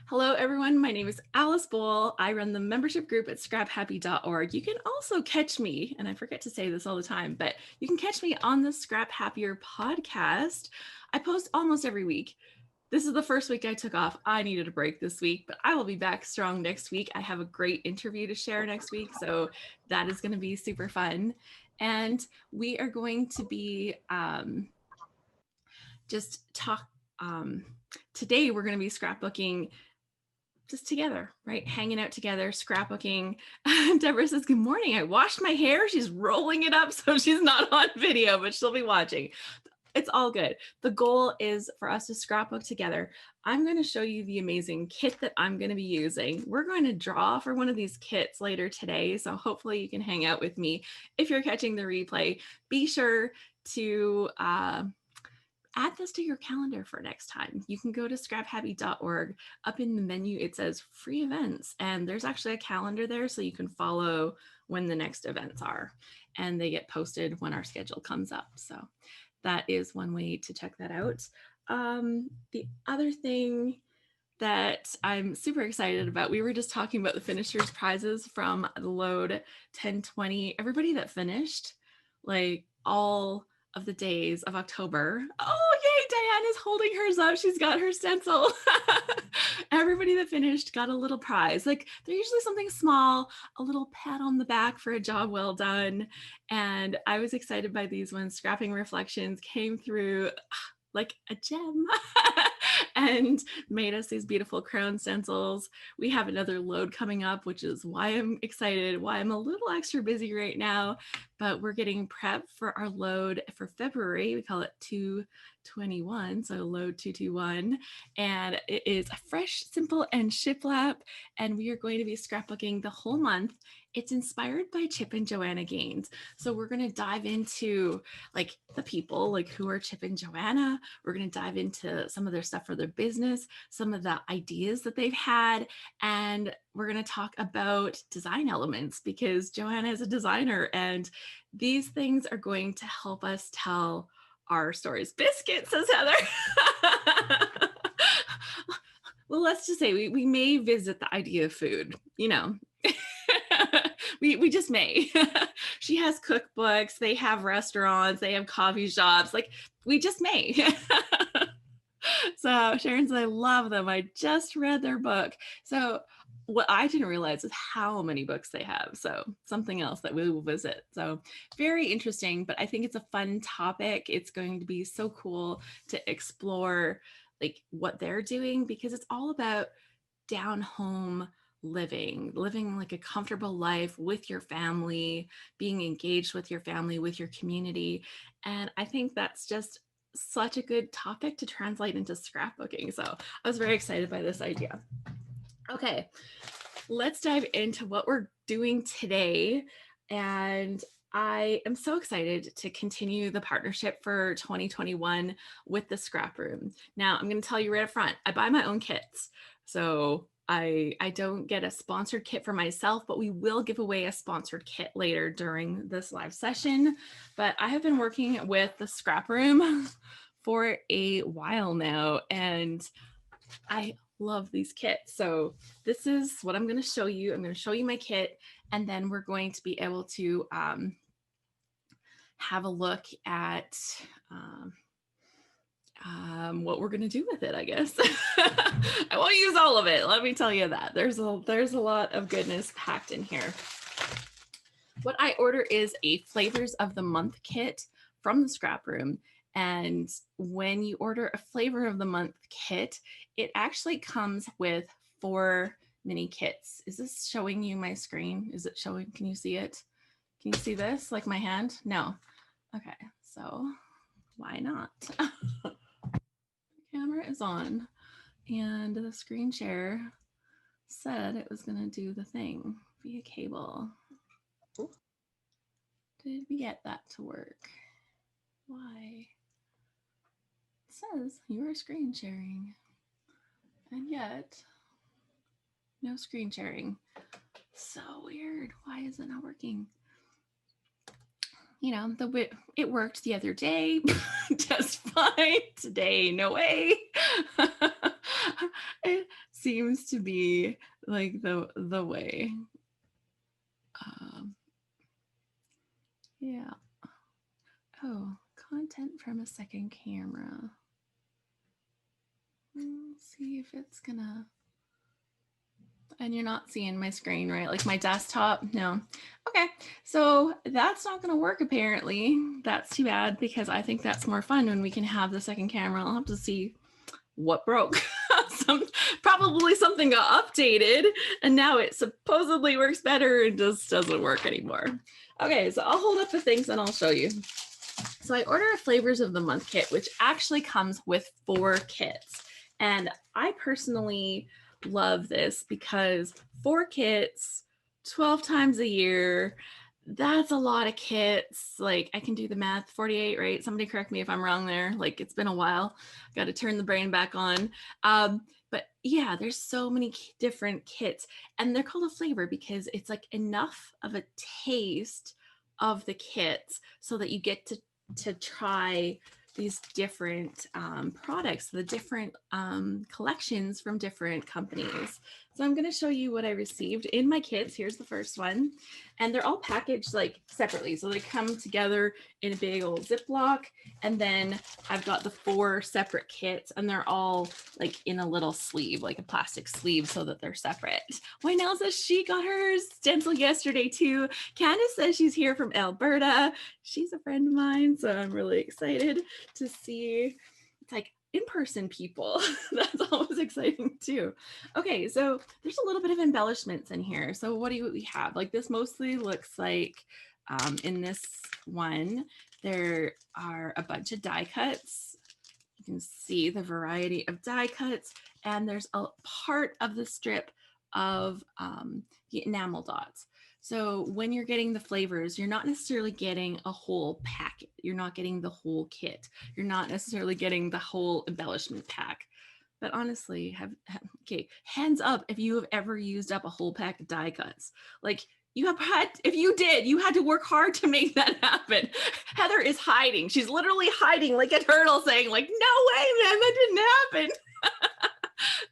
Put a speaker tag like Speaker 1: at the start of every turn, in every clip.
Speaker 1: Hello, everyone. My name is Alice Bowl. I run the membership group at scraphappy.org. You can also catch me, and I forget to say this all the time, but you can catch me on the Scrap Happier podcast. I post almost every week. This is the first week I took off. I needed a break this week, but I will be back strong next week. I have a great interview to share next week, so that is going to be super fun. And we are going to be just talk. Today, we're going to be scrapbooking just together, right? Hanging out together, scrapbooking. Deborah says, good morning. I washed my hair. She's rolling it up so she's not on video, but she'll be watching. It's all good. The goal is for us to scrapbook together. I'm going to show you the amazing kit that I'm going to be using. We're going to draw for one of these kits later today, so hopefully you can hang out with me. If you're catching the replay, be sure to add this to your calendar for next time. You can go to scraphappy.org. Up in the menu, it says free events, and there's actually a calendar there so you can follow when the next events are, and they get posted when our schedule comes up. So that is one way to check that out. The other thing that I'm super excited about, we were just talking about the finishers prizes from the load 1020. Everybody that finished, like all of the days of October. Oh, yay, Diane is holding hers up. She's got her stencil. Everybody that finished got a little prize. Like they're usually something small, a little pat on the back for a job well done. And I was excited by these ones. Scrapping Reflections came through like a gem and made us these beautiful crown stencils. We have another load coming up, which is why I'm excited, why I'm a little extra busy right now, but we're getting prepped for our load for February. We call it 221, so load 221, and it is a fresh, simple, and shiplap, and we are going to be scrapbooking the whole month. It's inspired by Chip and Joanna Gaines. So we're going to dive into like the people, like who are Chip and Joanna. We're going to dive into some of their stuff for their business, some of the ideas that they've had, and we're going to talk about design elements because Joanna is a designer, and these things are going to help us tell our stories. Biscuit, says Heather. Well, let's just say we may visit the idea of food, you know. we just may. She has cookbooks, they have restaurants, they have coffee shops, like we just may. So Sharon says, I love them. I just read their book. So what I didn't realize is how many books they have. So something else that we will visit. So very interesting, but I think it's a fun topic. It's going to be so cool to explore like what they're doing because it's all about down home living like a comfortable life with your family, being engaged with your family, with your community. And I think that's just such a good topic to translate into scrapbooking. So I was very excited by this idea. Okay, let's dive into what we're doing today. And I am so excited to continue the partnership for 2021 with the ScrapRoom. Now, I'm going to tell you right up front, I buy my own kits. So I don't get a sponsored kit for myself, but we will give away a sponsored kit later during this live session. But I have been working with the ScrapRoom for a while now, and I love these kits. So this is what I'm going to show you. I'm going to show you my kit, and then we're going to be able to have a look at what we're going to do with it, I guess. I won't use all of it. Let me tell you that. There's a lot of goodness packed in here. What I order is a Flavors of the Month kit from the ScrapRoom. And when you order a Flavor of the Month kit, it actually comes with 4 mini kits. Is this showing you my screen? Is it showing? Can you see it? Can you see this? Like my hand? No. Okay, so why not? Camera is on, and the screen share said it was going to do the thing via cable. Did we get that to work? Why? It says you are screen sharing, and yet no screen sharing. So weird. Why is it not working? You know, it worked the other day just fine. Today, no way. It seems to be like the way. Yeah. Oh, content from a second camera. Let's see if it's gonna. And you're not seeing my screen, right? Like my desktop? No. Okay, so that's not gonna work apparently. That's too bad because I think that's more fun when we can have the second camera. I'll have to see what broke. Probably something got updated and now it supposedly works better and just doesn't work anymore. Okay, so I'll hold up the things and I'll show you. So I ordered a Flavors of the Month kit, which actually comes with 4 kits. And I personally love this because 4 kits, 12 times a year, that's a lot of kits. Like I can do the math, 48, right? Somebody correct me if I'm wrong there. Like it's been a while. Got to turn the brain back on. But yeah, there's so many different kits and they're called a flavor because it's like enough of a taste of the kits so that you get to try these different products, the different collections from different companies. So I'm going to show you what I received in my kits. Here's the first one. And they're all packaged like separately. So they come together in a big old Ziploc. And then I've got the 4 separate kits and they're all like in a little sleeve, like a plastic sleeve so that they're separate. Waynell says she got hers stencil yesterday too. Candace says she's here from Alberta. She's a friend of mine. So I'm really excited to see. It's like in-person people. That's always exciting too. Okay, so there's a little bit of embellishments in here. So what do we have? Like this mostly looks like in this one, there are a bunch of die cuts. You can see the variety of die cuts and there's a part of the strip of the enamel dots. So when you're getting the flavors, you're not necessarily getting a whole packet. You're not getting the whole kit. You're not necessarily getting the whole embellishment pack. But honestly, okay, hands up if you have ever used up a whole pack of die cuts. Like you have had, if you did, you had to work hard to make that happen. Heather is hiding. She's literally hiding like a turtle saying like, no way, man, that didn't happen.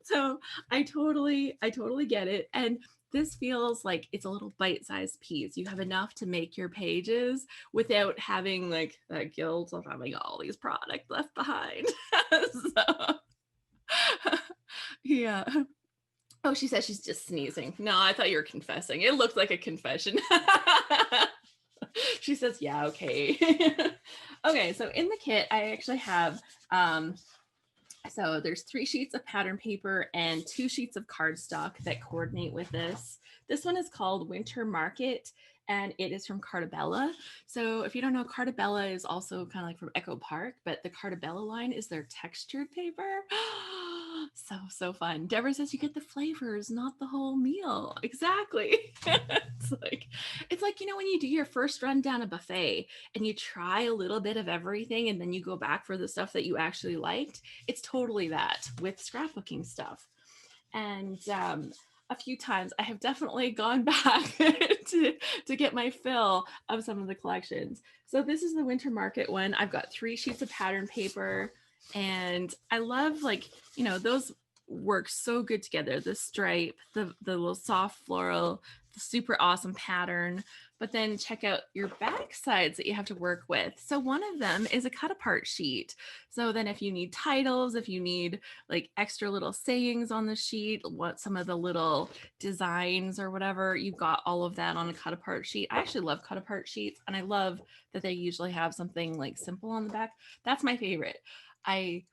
Speaker 1: So I totally get it. And this feels like it's a little bite-sized piece. You have enough to make your pages without having like that guilt of having all these products left behind. So, yeah. Oh, she says she's just sneezing. No, I thought you were confessing. It looked like a confession. She says, yeah, okay. Okay, so in the kit, I actually have so there's 3 sheets of pattern paper and 2 sheets of cardstock that coordinate with this. This one is called Winter Market and it is from Carta Bella. So if you don't know, Carta Bella is also kind of like from Echo Park, but the Carta Bella line is their textured paper. So fun. Deborah says you get the flavors, not the whole meal. Exactly. It's like, you know, when you do your first run down a buffet and you try a little bit of everything and then you go back for the stuff that you actually liked. It's totally that with scrapbooking stuff. And a few times I have definitely gone back to get my fill of some of the collections. So this is the Winter Market one. I've got 3 sheets of pattern paper and I love, like, you know, those work so good together. The stripe, the little soft floral, the super awesome pattern, but then check out your back sides that you have to work with. So one of them is a cut apart sheet. So then if you need titles, if you need like extra little sayings on the sheet, what some of the little designs or whatever, you've got all of that on a cut apart sheet. I actually love cut apart sheets and I love that they usually have something like simple on the back. That's my favorite. I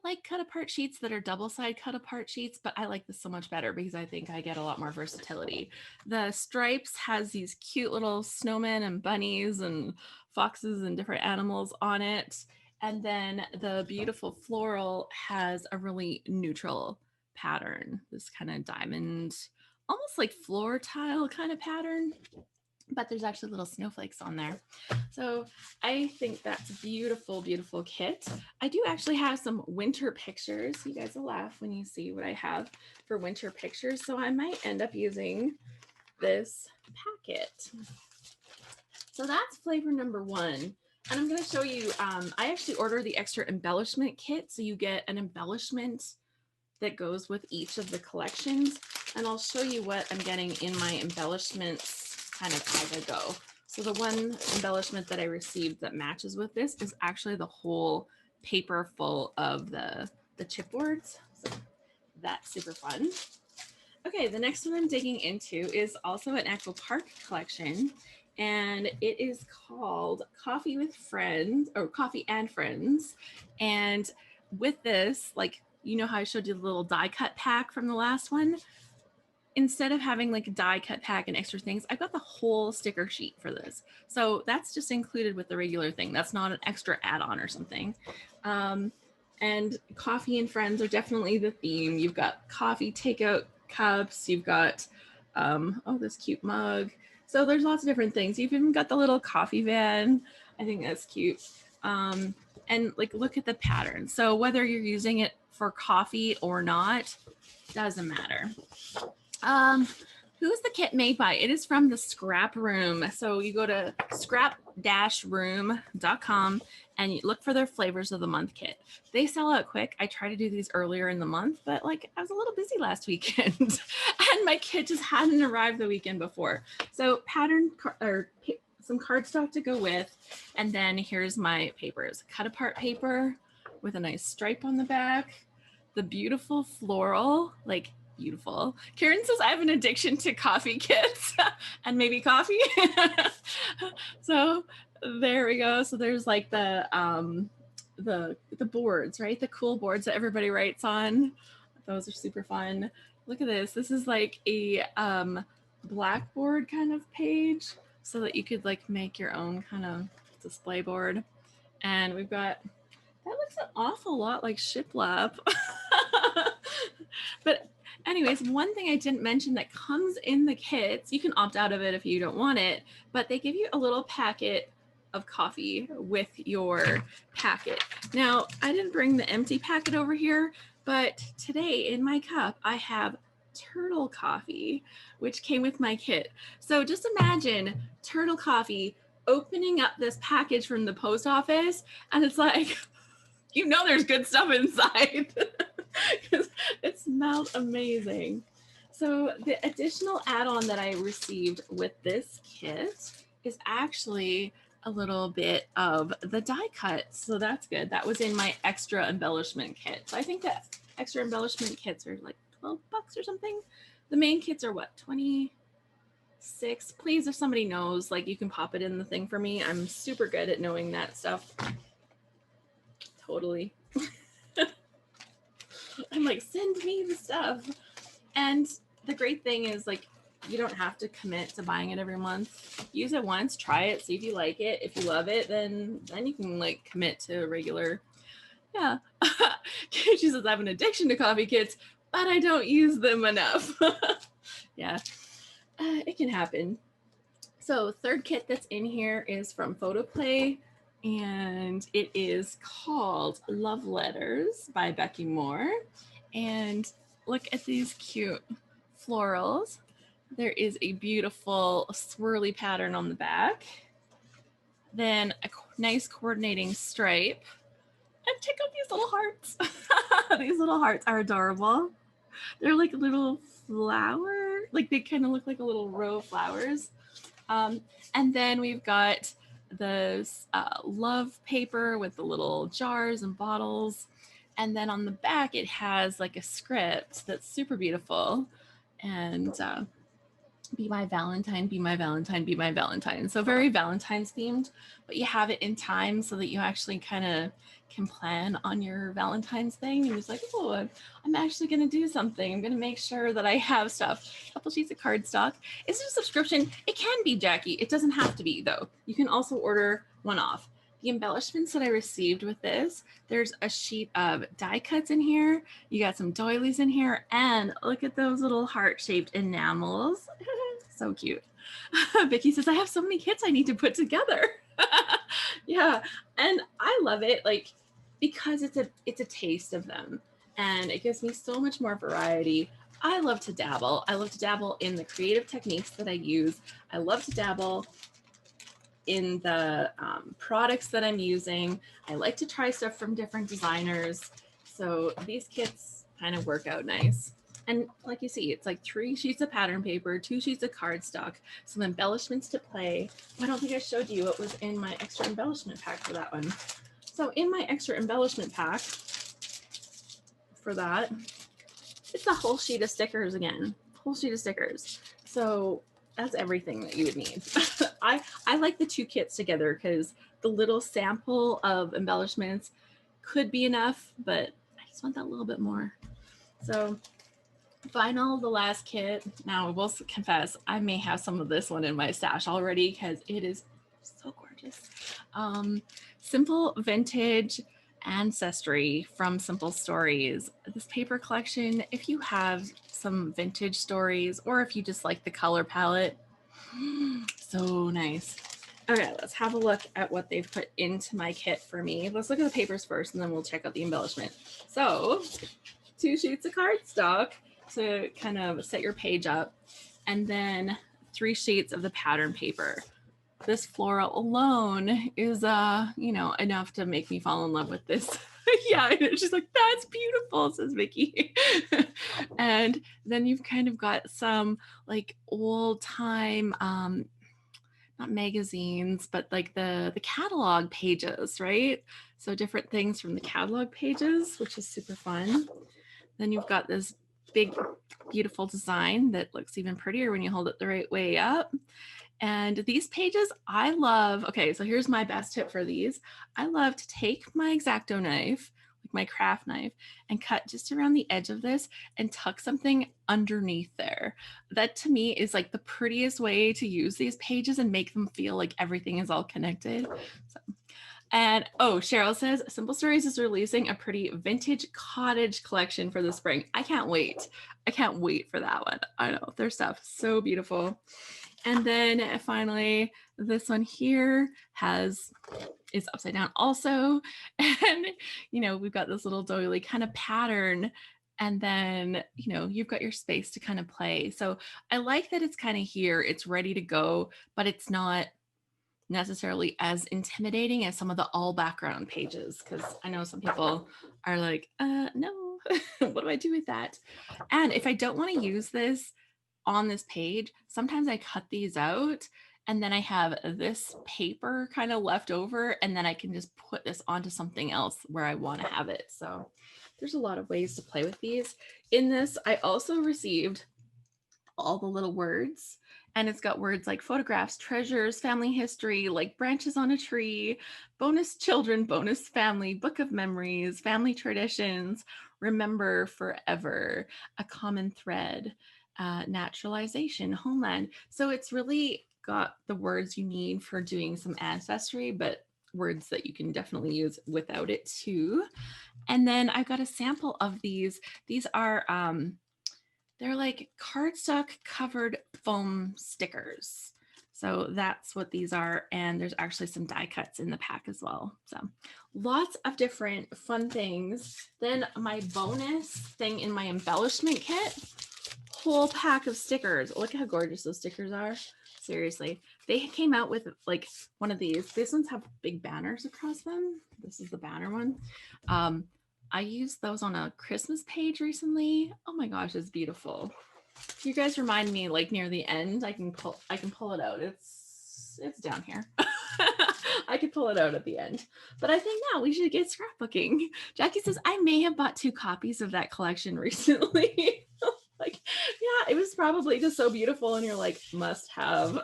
Speaker 1: like cut apart sheets that are double side cut apart sheets, but I like this so much better because I think I get a lot more versatility. The stripes has these cute little snowmen and bunnies and foxes and different animals on it. And then the beautiful floral has a really neutral pattern, this kind of diamond, almost like floor tile kind of pattern, but there's actually little snowflakes on there. So I think that's a beautiful, beautiful kit. I do actually have some winter pictures. You guys will laugh when you see what I have for winter pictures. So I might end up using this packet. So that's flavor number 1. And I'm going to show you, I actually ordered the extra embellishment kit. So you get an embellishment that goes with each of the collections. And I'll show you what I'm getting in my embellishments kind of as I go. So the one embellishment that I received that matches with this is actually the whole paper full of the chipboards. So that's super fun. Okay, the next one I'm digging into is also an Echo Park collection, and it is called Coffee with Friends, or Coffee and Friends. And with this, like, you know how I showed you the little die cut pack from the last one? Instead of having like a die cut pack and extra things, I got the whole sticker sheet for this. So that's just included with the regular thing. That's not an extra add-on or something. And Coffee and Friends are definitely the theme. You've got coffee takeout cups. You've got, oh, this cute mug. So there's lots of different things. You've even got the little coffee van. I think that's cute. And like, look at the pattern. So whether you're using it for coffee or not, doesn't matter. Who's the kit made by? It is from the ScrapRoom. So you go to scrap-room.com and you look for their flavors of the month kit. They sell out quick. I try to do these earlier in the month, but like I was a little busy last weekend and my kit just hadn't arrived the weekend before. So pattern or some cardstock to go with. And then here's my papers. Cut apart paper with a nice stripe on the back. The beautiful floral, like beautiful. Karen says I have an addiction to coffee kits and maybe coffee. So there we go. So there's like the boards, right? The cool boards that everybody writes on. Those are super fun. Look at this. This is like a blackboard kind of page so that you could like make your own kind of display board. And we've got, that looks an awful lot like Shiplap. But anyways, one thing I didn't mention that comes in the kits, you can opt out of it if you don't want it, but they give you a little packet of coffee with your packet. Now, I didn't bring the empty packet over here, but today in my cup, I have turtle coffee, which came with my kit. So just imagine turtle coffee opening up this package from the post office, and it's like, you know there's good stuff inside because it smelled amazing. So the additional add-on that I received with this kit is actually a little bit of the die cut. So that's good. That was in my extra embellishment kit. So I think that extra embellishment kits are like $12 or something. The main kits are what, 26? Please, if somebody knows, like you can pop it in the thing for me. I'm super good at knowing that stuff. Totally. I'm like, send me the stuff. And the great thing is like, you don't have to commit to buying it every month. Use it once, try it, see if you like it. If you love it, then you can like commit to a regular. Yeah. She says, I have an addiction to coffee kits, but I don't use them enough. Yeah, it can happen. So third kit that's in here is from Photoplay, and it is called Love Letters by Becky Moore. And look at these cute florals. There is a beautiful swirly pattern on the back. Then a nice coordinating stripe. And check out these little hearts. These little hearts are adorable. They're like little flower, like they kind of look like a little row of flowers. And then we've got this love paper with the little jars and bottles. And then on the back, it has like a script that's super beautiful. And be my Valentine, be my Valentine, be my Valentine. So very Valentine's themed, but you have it in time so that you actually kind of can plan on your Valentine's thing. And it's like, oh, I'm actually going to do something. I'm going to make sure that I have stuff. A couple sheets of cardstock. Is it a subscription? It can be, Jackie. It doesn't have to be, though. You can also order one off. The embellishments that I received with this, there's a sheet of die cuts in here. You got some doilies in here. And look at those little heart-shaped enamels. So cute. Vicky says, I have so many kits I need to put together. Yeah, and I love it, like, because it's a taste of them, and it gives me so much more variety. I love to dabble. I love to dabble in the creative techniques that I use. I love to dabble in the products that I'm using. I like to try stuff from different designers. So these kits kind of work out nice. And like you see, it's like 3 sheets of pattern paper, 2 sheets of cardstock, some embellishments to play. I don't think I showed you what was in my extra embellishment pack for that one. So in my extra embellishment pack for that, it's a whole sheet of stickers again, whole sheet of stickers. So that's everything that you would need. I like the 2 kits together because the little sample of embellishments could be enough, but I just want that little bit more. So vinyl, the last kit. Now I will confess, I may have some of this one in my stash already because it is so gorgeous. Simple vintage ancestry from Simple Stories. This paper collection, if you have some vintage stories or if you just like the color palette, so nice. Okay, let's have a look at what they've put into my kit for me. Let's look at the papers first and then we'll check out the embellishment. So 2 sheets of cardstock to kind of set your page up, and then 3 sheets of the pattern paper. This floral alone is you know, enough to make me fall in love with this. Yeah, she's like, that's beautiful, says Vicky. And then you've kind of got some like old time not magazines, but like the catalog pages, right? So different things from the catalog pages, which is super fun. Then you've got this big, beautiful design that looks even prettier when you hold it the right way up. And these pages, I love, okay, so here's my best tip for these. I love to take my X-Acto knife, like my craft knife, and cut just around the edge of this and tuck something underneath there. That to me is like the prettiest way to use these pages and make them feel like everything is all connected. So. And oh, Cheryl says Simple Stories is releasing a pretty vintage cottage collection for the spring. I can't wait. I can't wait for that one. I know their stuff so beautiful. And then finally, this one here is upside down also. And, you know, we've got this little doily kind of pattern. And then, you know, you've got your space to kind of play. So I like that it's kind of here, it's ready to go, but it's not necessarily as intimidating as some of the all background pages, because I know some people are like, no, what do I do with that? And if I don't want to use this on this page, sometimes I cut these out and then I have this paper kind of left over, and then I can just put this onto something else where I want to have it. So there's a lot of ways to play with these. In this, I also received all the little words, and it's got words like photographs, treasures, family history, like branches on a tree, bonus children, bonus family, book of memories, family traditions, remember forever, a common thread, naturalization, homeland. So it's really got the words you need for doing some ancestry, but words that you can definitely use without it too. And then I've got a sample of these. These are they're like cardstock covered foam stickers. So that's what these are. And there's actually some die cuts in the pack as well. So lots of different fun things. Then my bonus thing in my embellishment kit, whole pack of stickers. Look how gorgeous those stickers are. Seriously. They came out with like one of these. These ones have big banners across them. This is the banner one. I used those on a Christmas page recently. Oh my gosh, it's beautiful. If you guys remind me like near the end, I can pull it out. It's down here. I could pull it out at the end. But I think now we should get scrapbooking. Jackie says, I may have bought 2 copies of that collection recently. Like, yeah, it was probably just so beautiful and you're like, must have.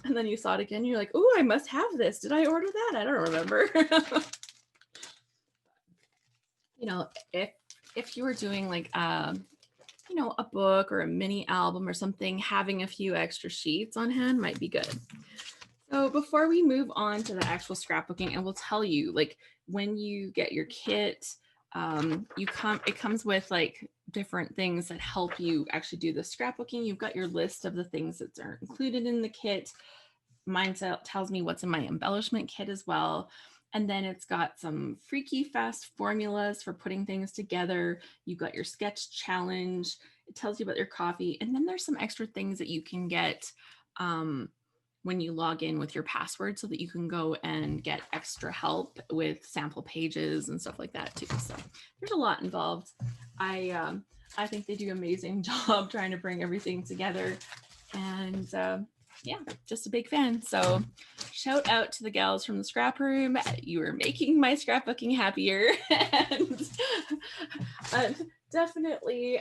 Speaker 1: And then you saw it again, you're like, oh, I must have this. Did I order that? I don't remember. You know, if you were doing like you know, a book or a mini album or something, having a few extra sheets on hand might be good. So before we move on to the actual scrapbooking, I will tell you, like when you get your kit, it comes with like different things that help you actually do the scrapbooking. You've got your list of the things that are included in the kit. Mine tells me what's in my embellishment kit as well. And then it's got some freaky fast formulas for putting things together. You've got your sketch challenge. It tells you about your coffee. And then there's some extra things that you can get when you log in with your password so that you can go and get extra help with sample pages and stuff like that too. So there's a lot involved. I think they do an amazing job trying to bring everything together, and yeah, just a big fan. So shout out to the gals from the scrap room. You are making my scrapbooking happier. And definitely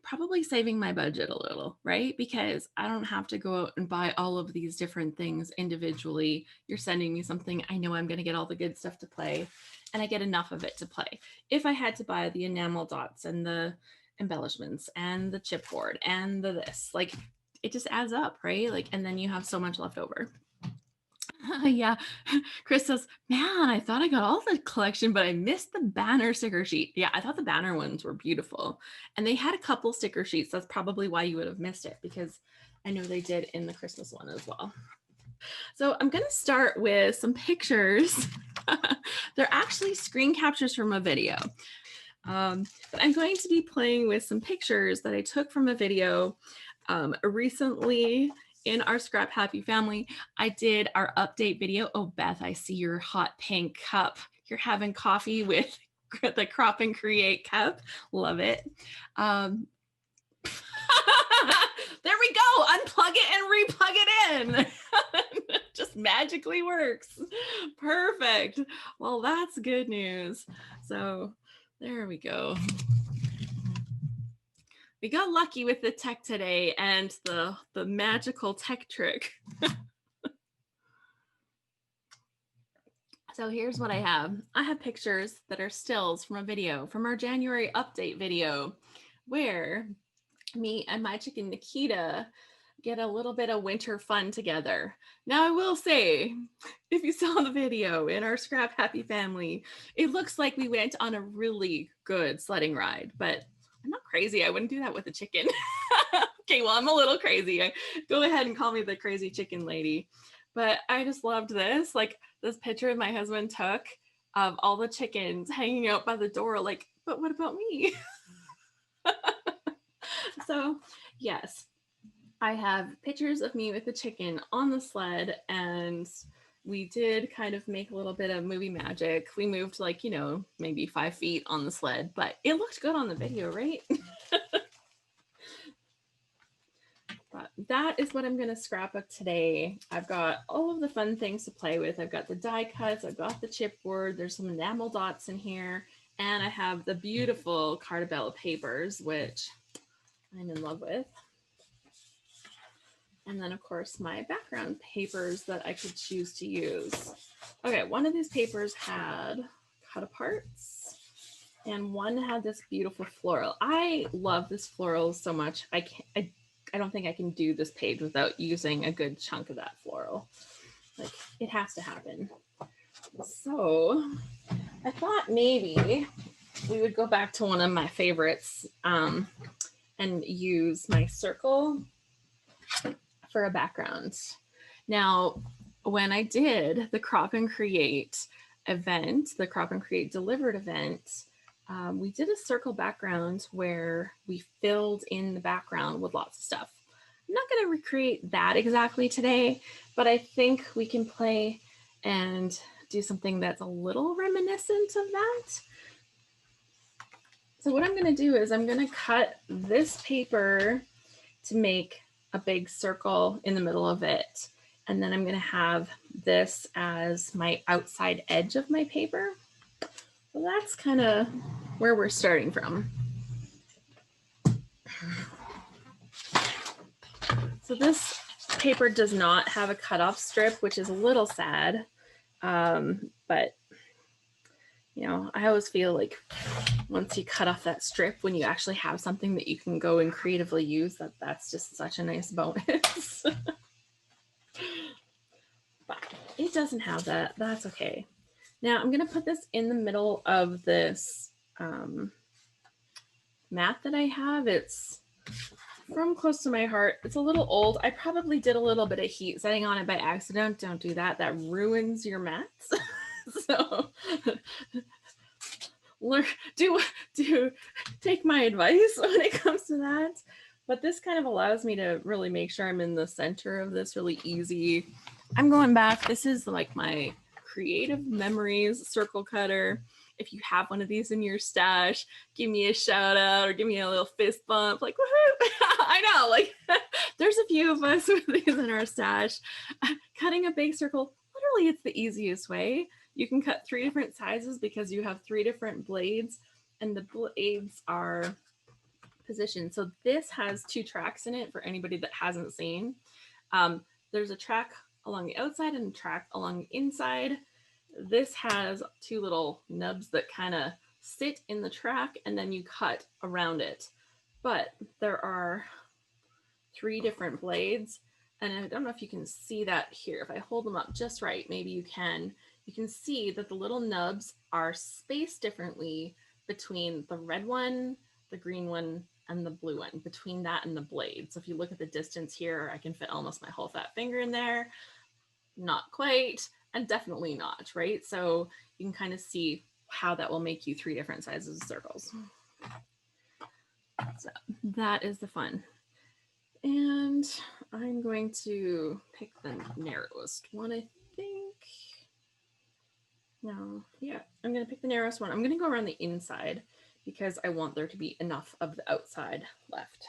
Speaker 1: probably saving my budget a little, right? Because I don't have to go out and buy all of these different things individually. You're sending me something, I know I'm going to get all the good stuff to play, and I get enough of it to play. If I had to buy the enamel dots and the embellishments and the chipboard and the this, like, it just adds up, right? Like, and then you have so much left over. Yeah, Chris says, man, I thought I got all the collection, but I missed the banner sticker sheet. Yeah, I thought the banner ones were beautiful, and they had a couple sticker sheets. That's probably why you would have missed it, because I know they did in the Christmas one as well. So I'm going to start with some pictures. They're actually screen captures from a video. But I'm going to be playing with some pictures that I took from a video recently in our Scrap Happy family. I did our update video. Oh, Beth, I see your hot pink cup. You're having coffee with the Crop and Create cup. Love it. There we go. Unplug it and replug it in. Just magically works. Perfect. Well, that's good news. So there we go. We got lucky with the tech today and the magical tech trick. So here's what I have. I have pictures that are stills from a video, from our January update video, where me and my chicken Nikita get a little bit of winter fun together. Now, I will say, if you saw the video in our Scrap Happy family, it looks like we went on a really good sledding ride, but I'm not crazy. I wouldn't do that with a chicken. Okay, well, I'm a little crazy. Go ahead and call me the crazy chicken lady. But I just loved this. Like, this picture my husband took of all the chickens hanging out by the door. Like, but what about me? So, yes, I have pictures of me with the chicken on the sled, and we did kind of make a little bit of movie magic. We moved, like, you know, maybe 5 feet on the sled, but it looked good on the video, right? But that is what I'm going to scrapbook today. I've got all of the fun things to play with. I've got the die cuts, I've got the chipboard, there's some enamel dots in here, and I have the beautiful Carta Bella papers, which I'm in love with. And then, of course, my background papers that I could choose to use. Okay, one of these papers had cut aparts, and one had this beautiful floral. I love this floral so much. I don't think I can do this page without using a good chunk of that floral. Like, it has to happen. So I thought maybe we would go back to one of my favorites and use my circle for a background. Now, when I did the Crop and Create event, the Crop and Create Delivered event, we did a circle background where we filled in the background with lots of stuff. I'm not going to recreate that exactly today, but I think we can play and do something that's a little reminiscent of that. So what I'm going to do is I'm going to cut this paper to make a big circle in the middle of it. And then I'm going to have this as my outside edge of my paper. So that's kind of where we're starting from. So this paper does not have a cutoff strip, which is a little sad. But, you know, I always feel like once you cut off that strip, when you actually have something that you can go and creatively use, that's just such a nice bonus. But it doesn't have that. That's okay. Now I'm going to put this in the middle of this mat that I have. It's from Close to My Heart. It's a little old. I probably did a little bit of heat setting on it by accident. Don't do that. That ruins your mats. So do take my advice when it comes to that. But this kind of allows me to really make sure I'm in the center of this really easy. I'm going back. This is like my creative memories circle cutter. If you have one of these in your stash, give me a shout out or give me a little fist bump. Like, woohoo! I know, like, there's a few of us with these in our stash. Cutting a big circle, literally, it's the easiest way. You can cut 3 different sizes because you have 3 different blades, and the blades are positioned. So this has 2 tracks in it for anybody that hasn't seen. There's a track along the outside and a track along the inside. This has 2 little nubs that kind of sit in the track, and then you cut around it. But there are 3 different blades, and I don't know if you can see that here. If I hold them up just right, maybe you can. You can see that the little nubs are spaced differently between the red one, the green one, and the blue one, between that and the blade. So if you look at the distance here, I can fit almost my whole fat finger in there. Not quite, and definitely not, right? So you can kind of see how that will make you 3 different sizes of circles. So that is the fun. And I'm going to pick the narrowest one, I think. No, yeah, I'm going to pick the narrowest one. I'm going to go around the inside because I want there to be enough of the outside left.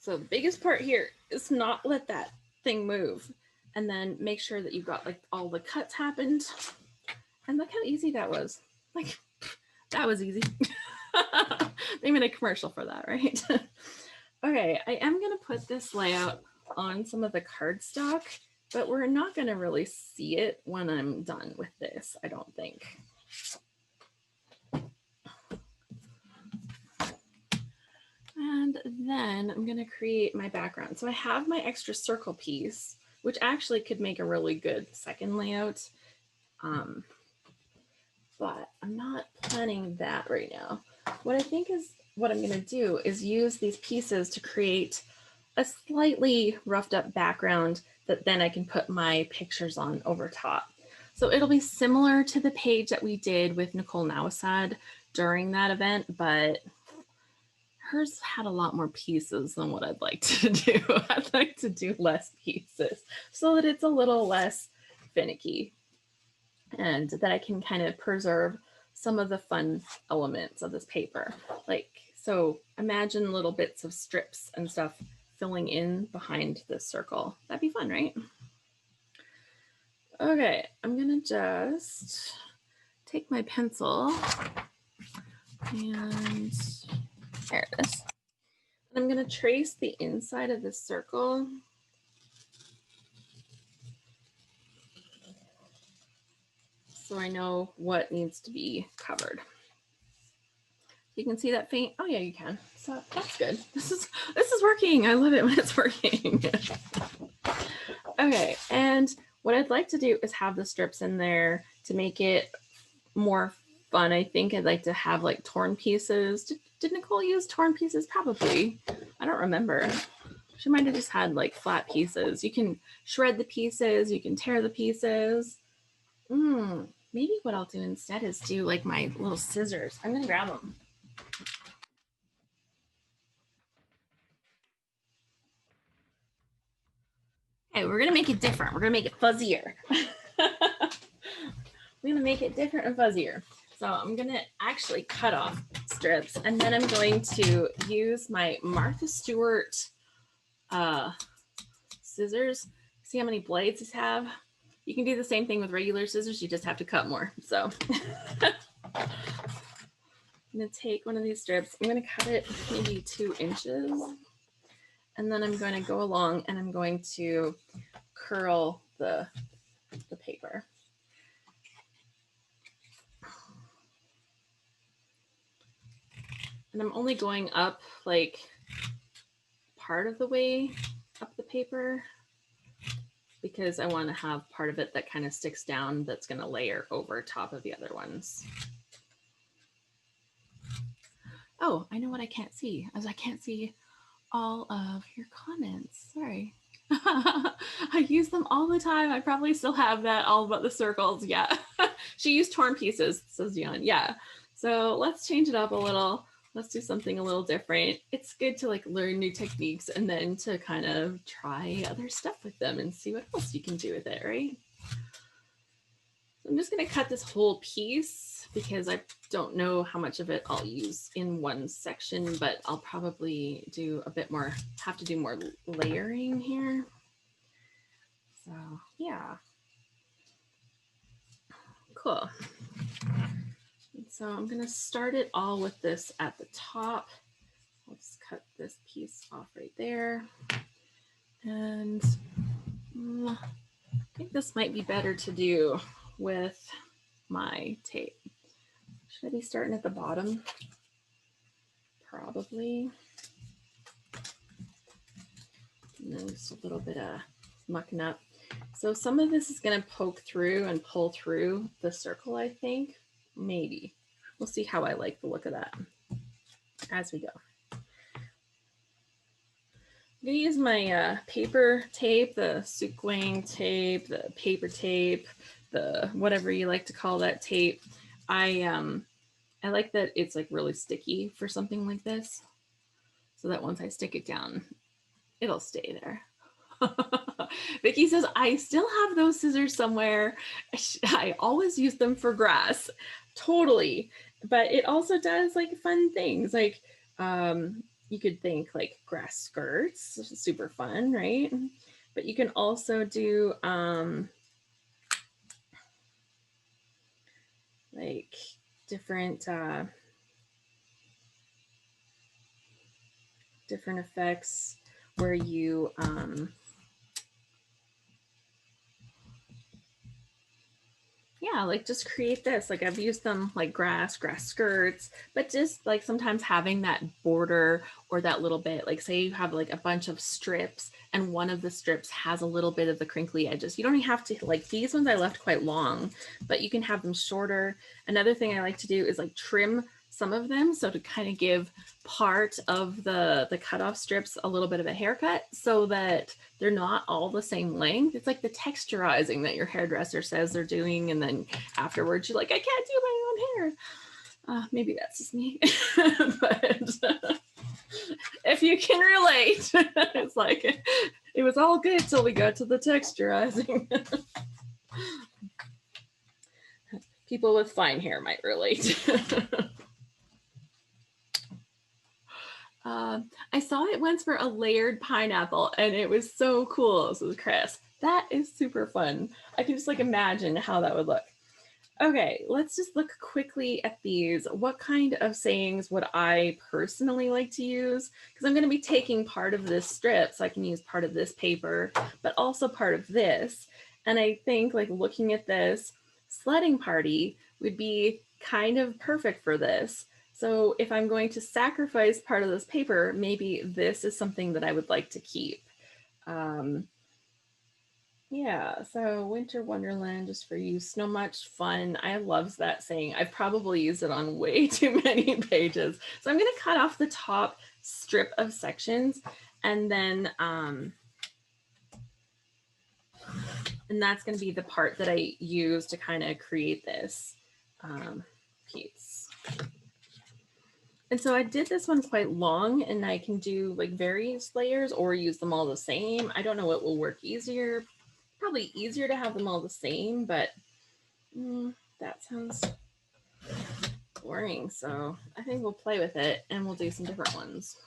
Speaker 1: So the biggest part here is not let that thing move, and then make sure that you've got like all the cuts happened. And look how easy that was. Like, that was easy. They made a commercial for that, right? Okay, I am going to put this layout on some of the cardstock, but we're not going to really see it when I'm done with this, I don't think. And then I'm going to create my background. So I have my extra circle piece, which actually could make a really good second layout. But I'm not planning that right now. What I think is what I'm going to do is use these pieces to create a slightly roughed up background that then I can put my pictures on over top. So it'll be similar to the page that we did with Nicole Nowosad during that event, but hers had a lot more pieces than what I'd like to do. I'd like to do less pieces so that it's a little less finicky and that I can kind of preserve some of the fun elements of this paper. Like, so imagine little bits of strips and stuff filling in behind this circle. That'd be fun, right? Okay, I'm gonna just take my pencil and there it is. And I'm gonna trace the inside of this circle. So I know what needs to be covered. You can see that faint. Oh yeah, you can. So that's good. This is working. I love it when it's working. Okay, and what I'd like to do is have the strips in there to make it more fun. I think I'd like to have like torn pieces. Did Nicole use torn pieces? Probably. I don't remember. She might have just had like flat pieces. You can shred the pieces. You can tear the pieces. Maybe what I'll do instead is do like my little scissors. I'm gonna grab them. Okay, we're gonna make it different. We're gonna make it fuzzier. We're gonna make it different and fuzzier. So I'm gonna actually cut off strips, and then I'm going to use my Martha Stewart scissors. See how many blades these have? You can do the same thing with regular scissors, you just have to cut more. So I'm gonna take one of these strips, I'm gonna cut it maybe 2 inches, and then I'm going to go along and I'm going to curl the paper. And I'm only going up like part of the way up the paper because I want to have part of it that kind of sticks down that's going to layer over top of the other ones. Oh, I know what I can't see, as I can't see all of your comments. Sorry. I use them all the time. I probably still have that all about the circles. Yeah. She used torn pieces, says Dion. Yeah. So let's change it up a little. Let's do something a little different. It's good to like learn new techniques and then to kind of try other stuff with them and see what else you can do with it, right? So I'm just going to cut this whole piece because I don't know how much of it I'll use in one section, but I'll probably do a bit more, have to do more layering here. So yeah, cool. So I'm going to start it all with this at the top. Let's cut this piece off right there. And I think this might be better to do with my tape. Should I be starting at the bottom? Probably. And then just a little bit of mucking up. So some of this is going to poke through and pull through the circle, I think. Maybe. We'll see how I like the look of that as we go. I'm going to use my paper tape, the Sukwang tape, the paper tape, the whatever you like to call that tape. I like that it's like really sticky for something like this, so that once I stick it down, it'll stay there. Vicky says, I still have those scissors somewhere. I always use them for grass. Totally. But it also does like fun things. Like you could think like grass skirts, super fun, right? But you can also do like different different effects where you yeah, like just create this. Like I've used them like grass skirts, but just like sometimes having that border or that little bit, like say you have like a bunch of strips and one of the strips has a little bit of the crinkly edges. You don't even have to, like these ones I left quite long, but you can have them shorter. Another thing I like to do is like trim some of them, so to kind of give part of the cutoff strips a little bit of a haircut so that they're not all the same length. It's like the texturizing that your hairdresser says they're doing, and then afterwards you're like, I can't do my own hair. Maybe that's just me, but if you can relate, it's like it was all good till we got to the texturizing. People with fine hair might relate. I saw it once for a layered pineapple and it was so cool. So Chris, that is super fun. I can just like imagine how that would look. Okay, let's just look quickly at these. What kind of sayings would I personally like to use? Because I'm going to be taking part of this strip, so I can use part of this paper, but also part of this. And I think like looking at this, sledding party would be kind of perfect for this. So if I'm going to sacrifice part of this paper, maybe this is something that I would like to keep. Yeah, so Winter Wonderland just for you, so much fun. I love that saying. I've probably used it on way too many pages. So I'm going to cut off the top strip of sections and then and that's going to be the part that I use to kind of create this piece. And so I did this one quite long, and I can do like various layers or use them all the same. I don't know what will work easier. Probably easier to have them all the same, but that sounds boring. So I think we'll play with it and we'll do some different ones.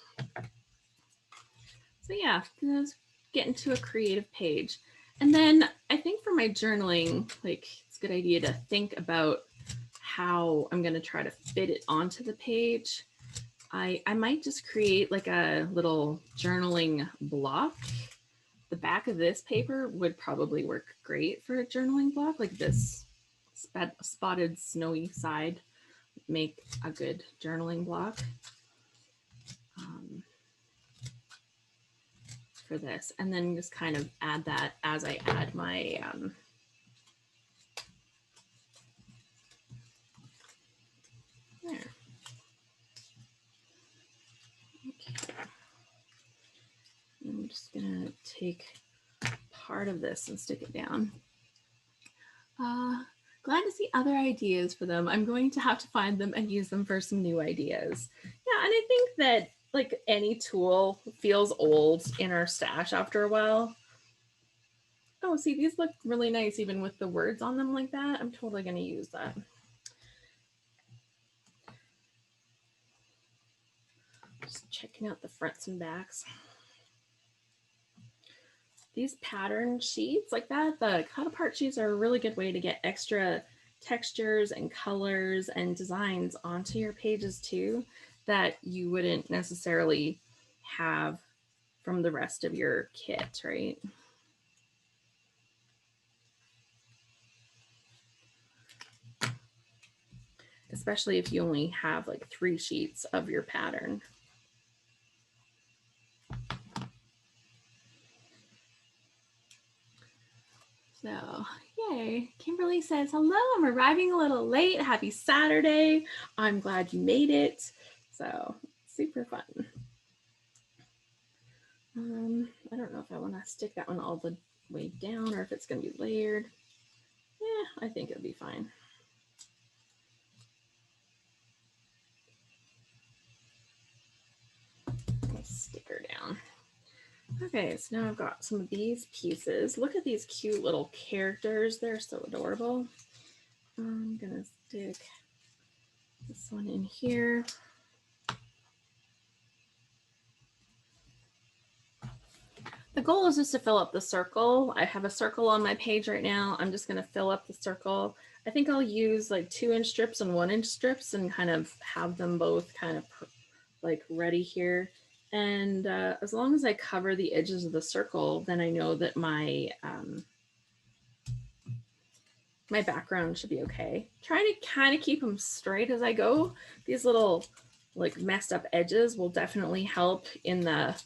Speaker 1: So yeah, let's get into a creative page. And then I think for my journaling, like it's a good idea to think about how I'm going to try to fit it onto the page. I might just create like a little journaling block. The back of this paper would probably work great for a journaling block, like this spotted snowy side make a good journaling block for this. And then just kind of add that as I add my there. Okay. I'm just gonna take part of this and stick it down. Glad to see other ideas for them. I'm going to have to find them and use them for some new ideas. Yeah, and I think that like any tool feels old in our stash after a while. Oh, see, these look really nice even with the words on them like that. I'm totally going to use that. Just checking out the fronts and backs. These pattern sheets like that, the cut apart sheets are a really good way to get extra textures and colors and designs onto your pages too that you wouldn't necessarily have from the rest of your kit, right? Especially if you only have like 3 sheets of your pattern. So, yay. Kimberly says, hello, I'm arriving a little late. Happy Saturday. I'm glad you made it. So, super fun. I don't know if I want to stick that one all the way down or if it's going to be layered. Yeah, I think it'll be fine. Stick her down. Okay, so now I've got some of these pieces. Look at these cute little characters. They're so adorable. I'm gonna stick this one in here. The goal is just to fill up the circle. I have a circle on my page right now. I'm just gonna fill up the circle. I think I'll use like 2-inch strips and 1-inch strips and kind of have them both kind of like ready here. And as long as I cover the edges of the circle, then I know that my my background should be okay. Trying to kind of keep them straight as I go. These little like messed up edges will definitely help in the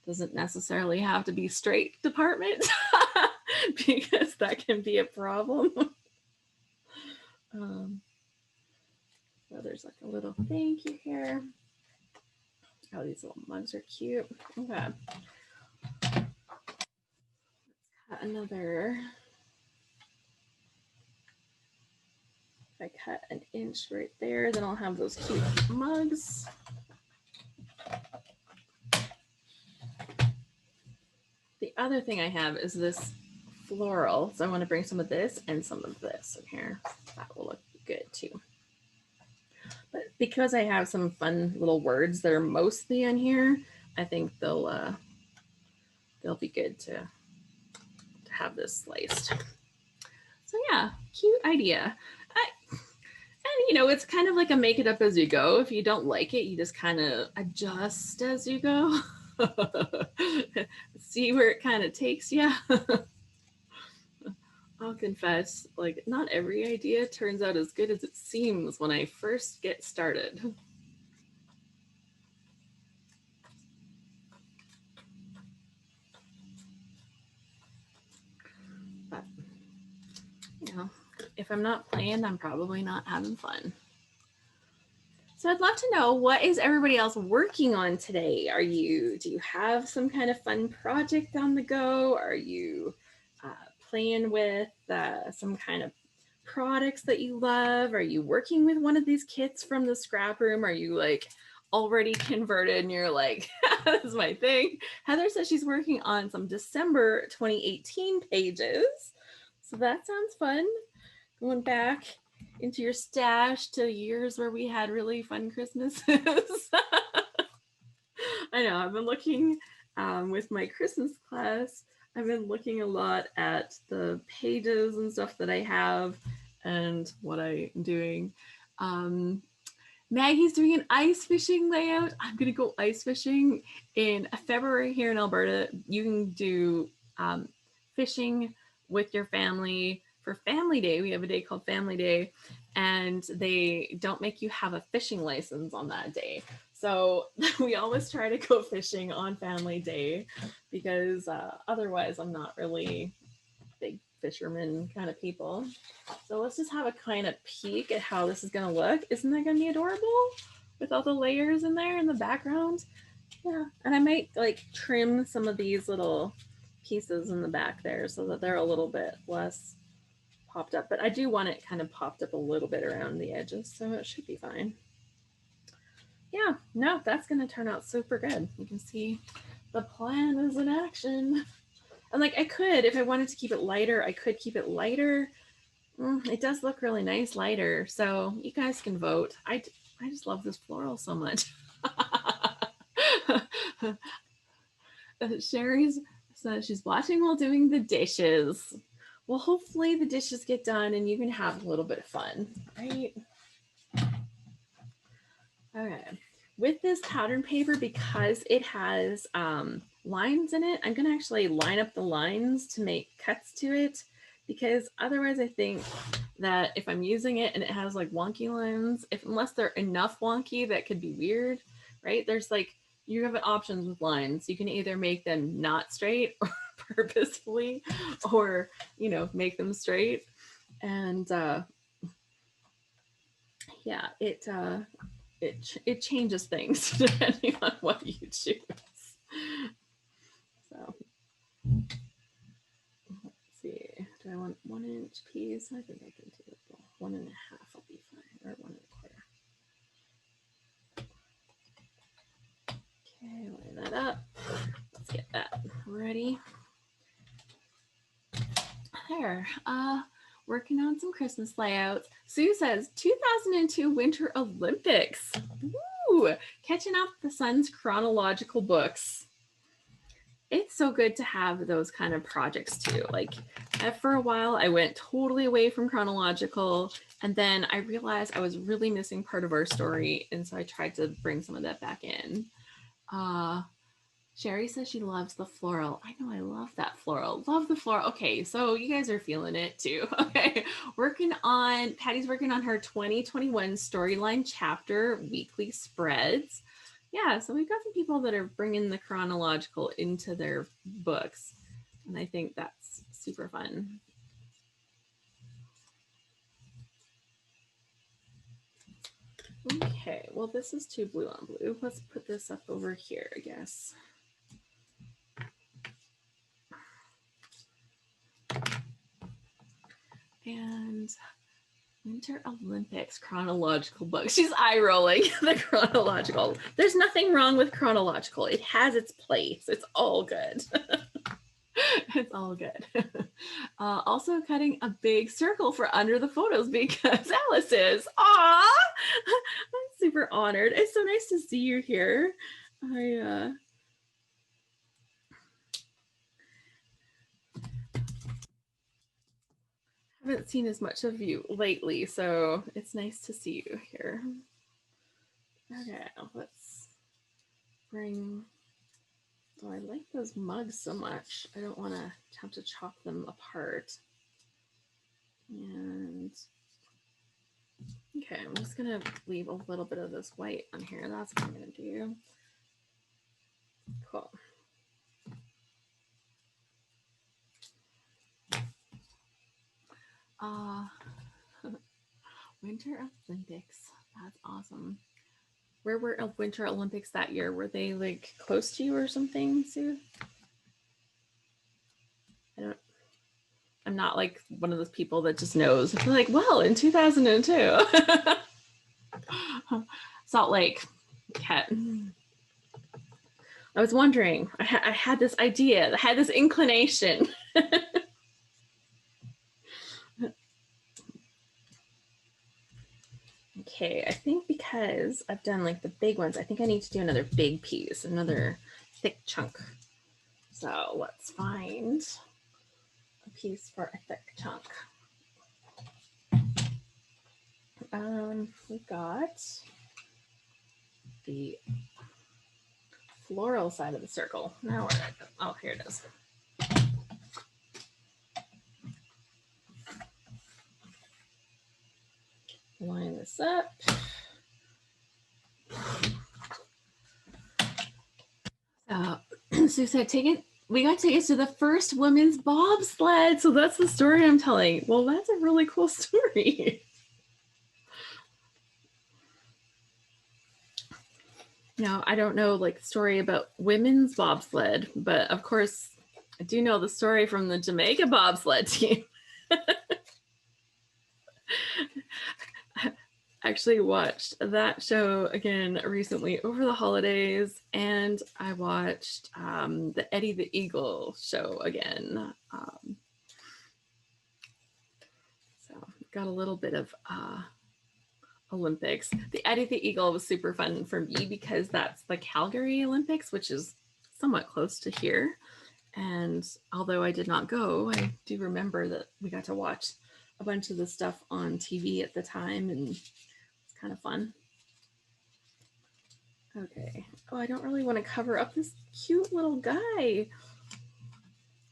Speaker 1: doesn't necessarily have to be straight department because that can be a problem. So there's like a little thank you here. Oh, these little mugs are cute. Okay. Let's cut another. If I cut 1 inch right there, then I'll have those cute mugs. The other thing I have is this floral. So I want to bring some of this and some of this in here. That will look good too. But because I have some fun little words that are mostly in here, I think they'll be good to have this sliced. So yeah, cute idea. And you know, it's kind of like a make it up as you go. If you don't like it, you just kind of adjust as you go. See where it kind of takes you. I'll confess, like not every idea turns out as good as it seems when I first get started. But, you know, if I'm not playing, I'm probably not having fun. So I'd love to know, what is everybody else working on today? Do you have some kind of fun project on the go? Are you playing with some kind of products that you love? Are you working with one of these kits from the ScrapRoom? Are you like already converted and you're like, this is my thing? Heather says she's working on some December 2018 pages. So that sounds fun. Going back into your stash to years where we had really fun Christmases. I know, I've been looking with my Christmas class. I've been looking a lot at the pages and stuff that I have and what I'm doing. Maggie's doing an ice fishing layout. I'm gonna go ice fishing in February here in Alberta. You can do fishing with your family for Family Day. We have a day called Family Day, and they don't make you have a fishing license on that day. So we always try to go fishing on Family Day because otherwise I'm not really big fisherman kind of people. So let's just have a kind of peek at how this is going to look. Isn't that going to be adorable with all the layers in there in the background? Yeah, and I might like trim some of these little pieces in the back there so that they're a little bit less popped up, but I do want it kind of popped up a little bit around the edges, so it should be fine. Yeah, no, that's going to turn out super good. You can see the plan is in action. And like I could, if I wanted to keep it lighter, I could keep it lighter. It does look really nice lighter, so you guys can vote. I just love this floral so much. Sherry's says she's watching while doing the dishes. Well, hopefully the dishes get done and you can have a little bit of fun, right? Okay. With this pattern paper, because it has lines in it, I'm going to actually line up the lines to make cuts to it, because otherwise I think that if I'm using it and it has like wonky lines, unless they're enough wonky, that could be weird, right? There's like, you have options with lines. You can either make them not straight or purposefully, or, you know, make them straight. And yeah, it changes things depending on what you choose. So let's see. Do I want 1 inch piece? I think I can do it. 1.5 will be fine, or 1.25. Okay, line that up. Let's get that ready. There. Working on some Christmas layouts. Sue says 2002 Winter Olympics. Woo! Catching up the son's chronological books. It's so good to have those kind of projects too. Like for a while, I went totally away from chronological, and then I realized I was really missing part of our story, and so I tried to bring some of that back in. Sherry says she loves the floral. I know, I love that floral. Love the floral. Okay, so you guys are feeling it too. Okay, Patty's working on her 2021 storyline chapter weekly spreads. Yeah, so we've got some people that are bringing the chronological into their books, and I think that's super fun. Okay, well, this is too blue on blue. Let's put this up over here, I guess. And Winter Olympics chronological book. She's eye rolling the chronological. There's nothing wrong with chronological. It has its place. It's all good. It's all good. Also cutting a big circle for under the photos because Alice is. Aw! I'm super honored. It's so nice to see you here. I haven't seen as much of you lately, so it's nice to see you here. Okay, let's bring. Oh, I like those mugs so much. I don't want to have to chop them apart. And okay, I'm just gonna leave a little bit of this white on here. That's what I'm gonna do. Cool. Winter Olympics. That's awesome. Where were Winter Olympics that year? Were they like close to you or something, Sue? I'm not like one of those people that just knows. I'm like, well, in 2002. Salt Lake. Okay. I was wondering. I had this idea. I had this inclination. Okay, I think because I've done like the big ones, I think I need to do another big piece, another thick chunk. So let's find a piece for a thick chunk. We've got the floral side of the circle. Now where did I go? Oh, here it is. Line this up. Sue said, we got tickets to the first women's bobsled. So that's the story I'm telling. Well, that's a really cool story. Now, I don't know like the story about women's bobsled, but of course I do know the story from the Jamaica bobsled team. Actually watched that show again recently over the holidays, and I watched the Eddie the Eagle show again. So got a little bit of Olympics. The Eddie the Eagle was super fun for me because that's the Calgary Olympics, which is somewhat close to here. And although I did not go, I do remember that we got to watch a bunch of the stuff on TV at the time, and it's kind of fun. Okay. Oh, I don't really want to cover up this cute little guy.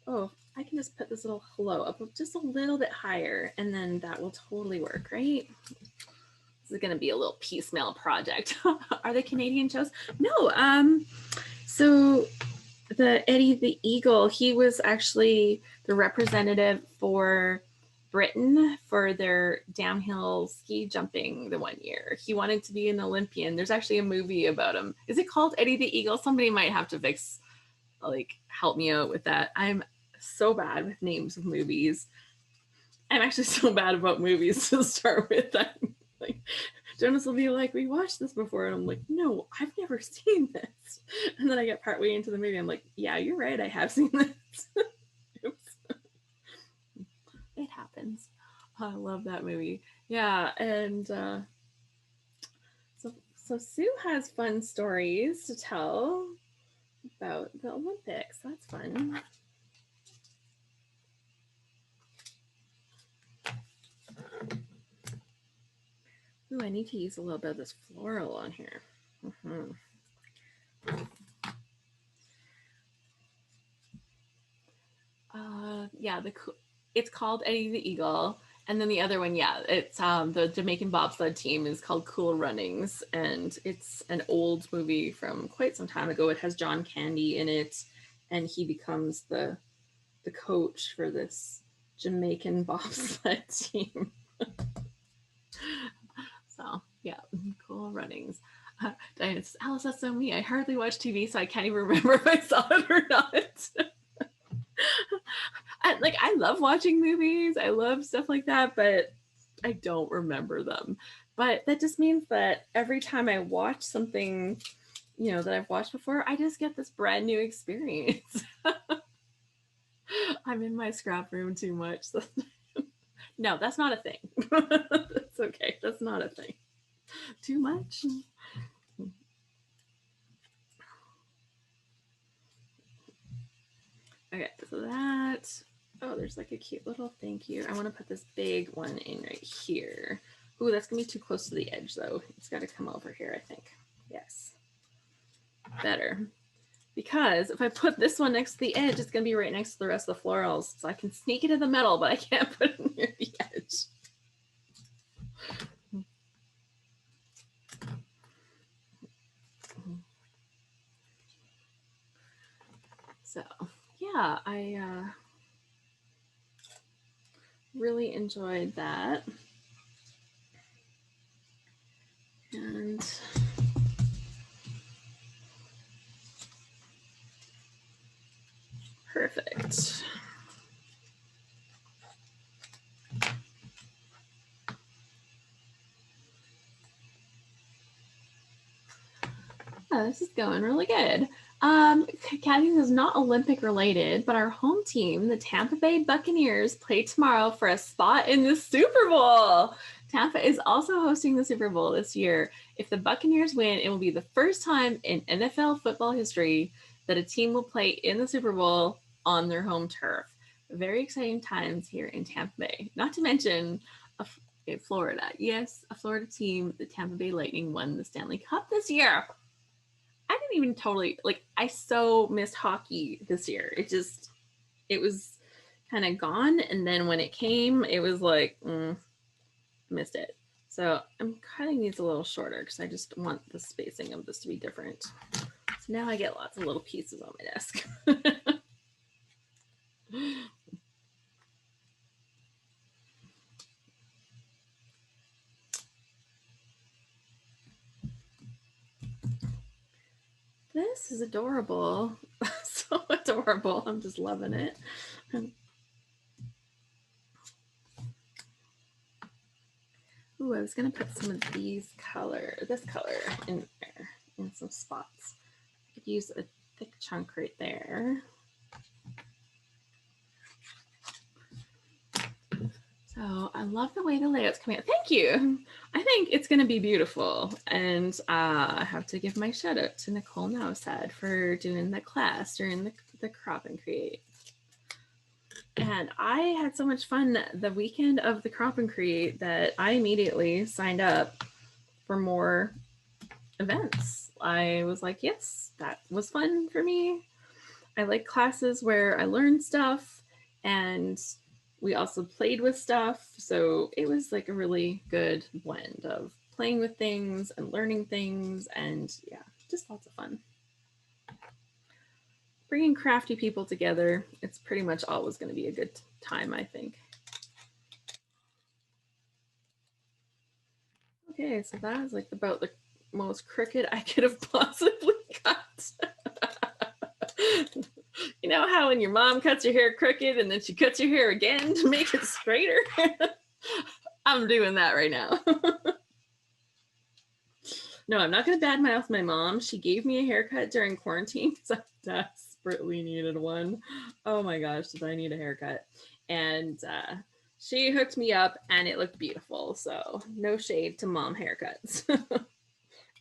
Speaker 1: Oh, I can just put this little hello up just a little bit higher, and then that will totally work, right? This is going to be a little piecemeal project. Are they Canadian shows? No. So the Eddie the Eagle, he was actually the representative for Britain for their downhill ski jumping the one year. He wanted to be an Olympian. There's actually a movie about him. Is it called Eddie the Eagle? Somebody might have to help me out with that. I'm so bad with names of movies. I'm actually so bad about movies to start with. Like, Jonas will be like, we watched this before. And I'm like, no, I've never seen this. And then I get partway into the movie. I'm like, yeah, you're right. I have seen this. Oops. It happens. I love that movie. Yeah. And so Sue has fun stories to tell about the Olympics. That's fun. Ooh, I need to use a little bit of this floral on here. Yeah, it's called Eddie the Eagle. And then the other one, yeah, it's the Jamaican bobsled team is called Cool Runnings. And it's an old movie from quite some time ago. It has John Candy in it. And he becomes the coach for this Jamaican bobsled team. So yeah, Cool Runnings. Diane says, Alice, that's so me. I hardly watch TV, so I can't even remember if I saw it or not. I love watching movies. I love stuff like that, but I don't remember them. But that just means that every time I watch something, that I've watched before, I just get this brand new experience. I'm in my scrap room too much. So no, that's not a thing. That's okay. That's not a thing. Too much. Okay, so that, there's like a cute little thank you. I want to put this big one in right here. Ooh, that's gonna be too close to the edge though. It's got to come over here, I think. Yes, better. Because if I put this one next to the edge, it's gonna be right next to the rest of the florals. So I can sneak it in the middle, but I can't put it near the edge. So yeah, I really enjoyed that. And perfect. Oh, this is going really good. Kathy says not Olympic related, but our home team, the Tampa Bay Buccaneers, play tomorrow for a spot in the Super Bowl. Tampa is also hosting the Super Bowl this year. If the Buccaneers win, it will be the first time in NFL football history that a team will play in the Super Bowl on their home turf. Very exciting times here in Tampa Bay. Not to mention Florida. Yes, a Florida team, the Tampa Bay Lightning, won the Stanley Cup this year. I didn't even totally, I so missed hockey this year. It was kind of gone. And then when it came, it was missed it. So I'm cutting these a little shorter because I just want the spacing of this to be different. So now I get lots of little pieces on my desk. This is adorable. So adorable. adorable. I'm just loving it. Ooh, I was gonna put some of this color in there, in some spots. I could use a thick chunk right there. So I love the way the layout's coming out. Thank you. I think it's going to be beautiful. And I have to give my shout out to Nicole Nowosad for doing the class during the Crop and Create. And I had so much fun the weekend of the Crop and Create that I immediately signed up for more events. I was like, yes, that was fun for me. I like classes where I learn stuff and we also played with stuff. So it was like a really good blend of playing with things and learning things, and yeah, just lots of fun. Bringing crafty people together, it's pretty much always going to be a good time, I think. Okay, so that is like about the most crooked I could have possibly cut. You know how when your mom cuts your hair crooked and then she cuts your hair again to make it straighter? I'm doing that right now. No, I'm not going to badmouth my mom. She gave me a haircut during quarantine because I desperately needed one. Oh my gosh, did I need a haircut? And she hooked me up and it looked beautiful. So no shade to mom haircuts.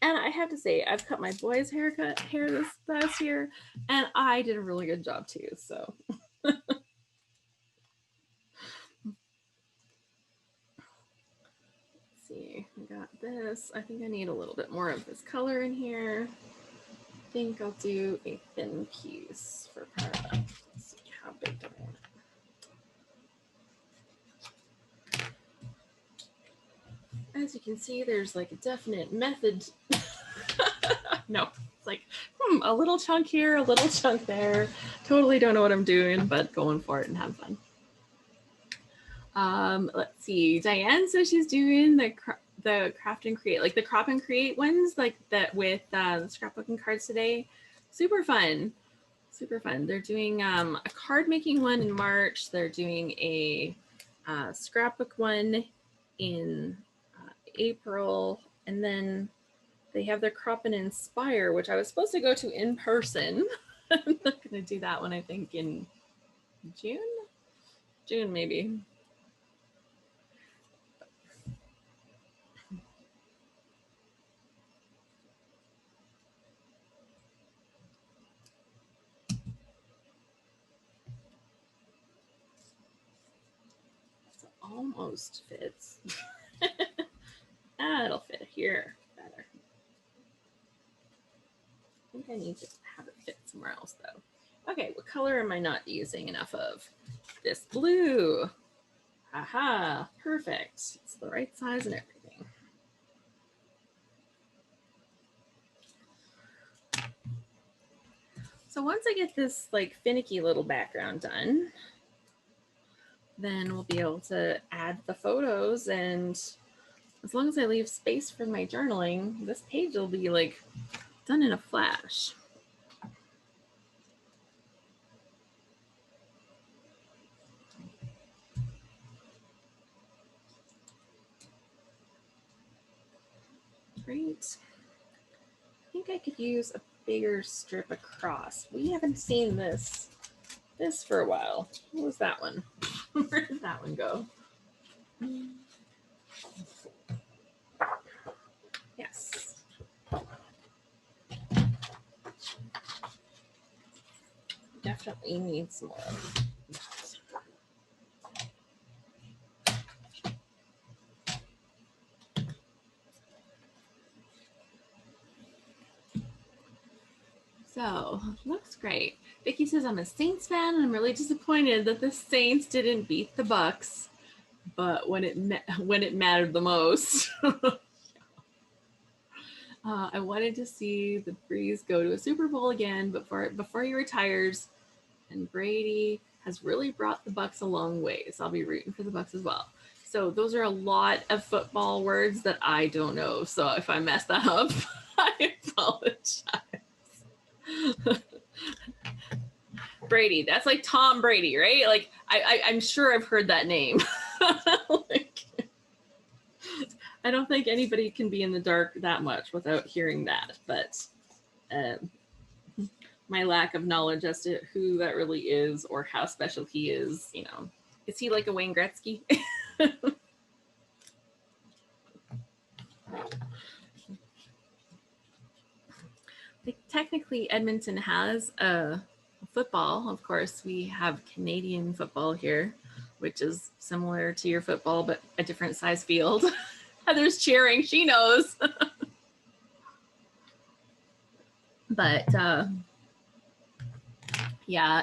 Speaker 1: And I have to say, I've cut my boy's hair this last year, and I did a really good job too. So, let's see, I got this. I think I need a little bit more of this color in here. I think I'll do a thin piece for part of that. Let's see how big do I want it. As you can see, there's like a definite method. No, it's like a little chunk here, a little chunk there. Totally don't know what I'm doing, but going for it and have fun. Let's see, Diane says she's doing the craft and create, like the crop and create ones, like that with the scrapbook and cards today. Super fun, super fun. They're doing a card making one in March. They're doing a scrapbook one in April, and then they have their Crop and Inspire, which I was supposed to go to in person. I'm not going to do that one, I think, in June? June, maybe. So almost fits. That'll fit here better. I think I need to have it fit somewhere else though. Okay, what color am I not using enough of? This blue. Aha, perfect. It's the right size and everything. So once I get this like finicky little background done, then we'll be able to add the photos, and as long as I leave space for my journaling, this page will be like done in a flash. Great. I think I could use a bigger strip across. We haven't seen this for a while. What was that one? Where did that one go? Yes. Definitely need some more of that. So, looks great. Vicky says, I'm a Saints fan and I'm really disappointed that the Saints didn't beat the Bucks, but when it mattered the most. I wanted to see the Breeze go to a Super Bowl again before he retires, and Brady has really brought the Bucks a long way, so I'll be rooting for the Bucks as well. So those are a lot of football words that I don't know, so if I mess that up, I apologize. Brady. That's like Tom Brady, right? Like I'm sure I've heard that name. Like, I don't think anybody can be in the dark that much without hearing that. But my lack of knowledge as to who that really is or how special he is, you know. Is he like a Wayne Gretzky? Technically, Edmonton has a football. Of course, we have Canadian football here, which is similar to your football, but a different size field. Heather's cheering. She knows. But yeah,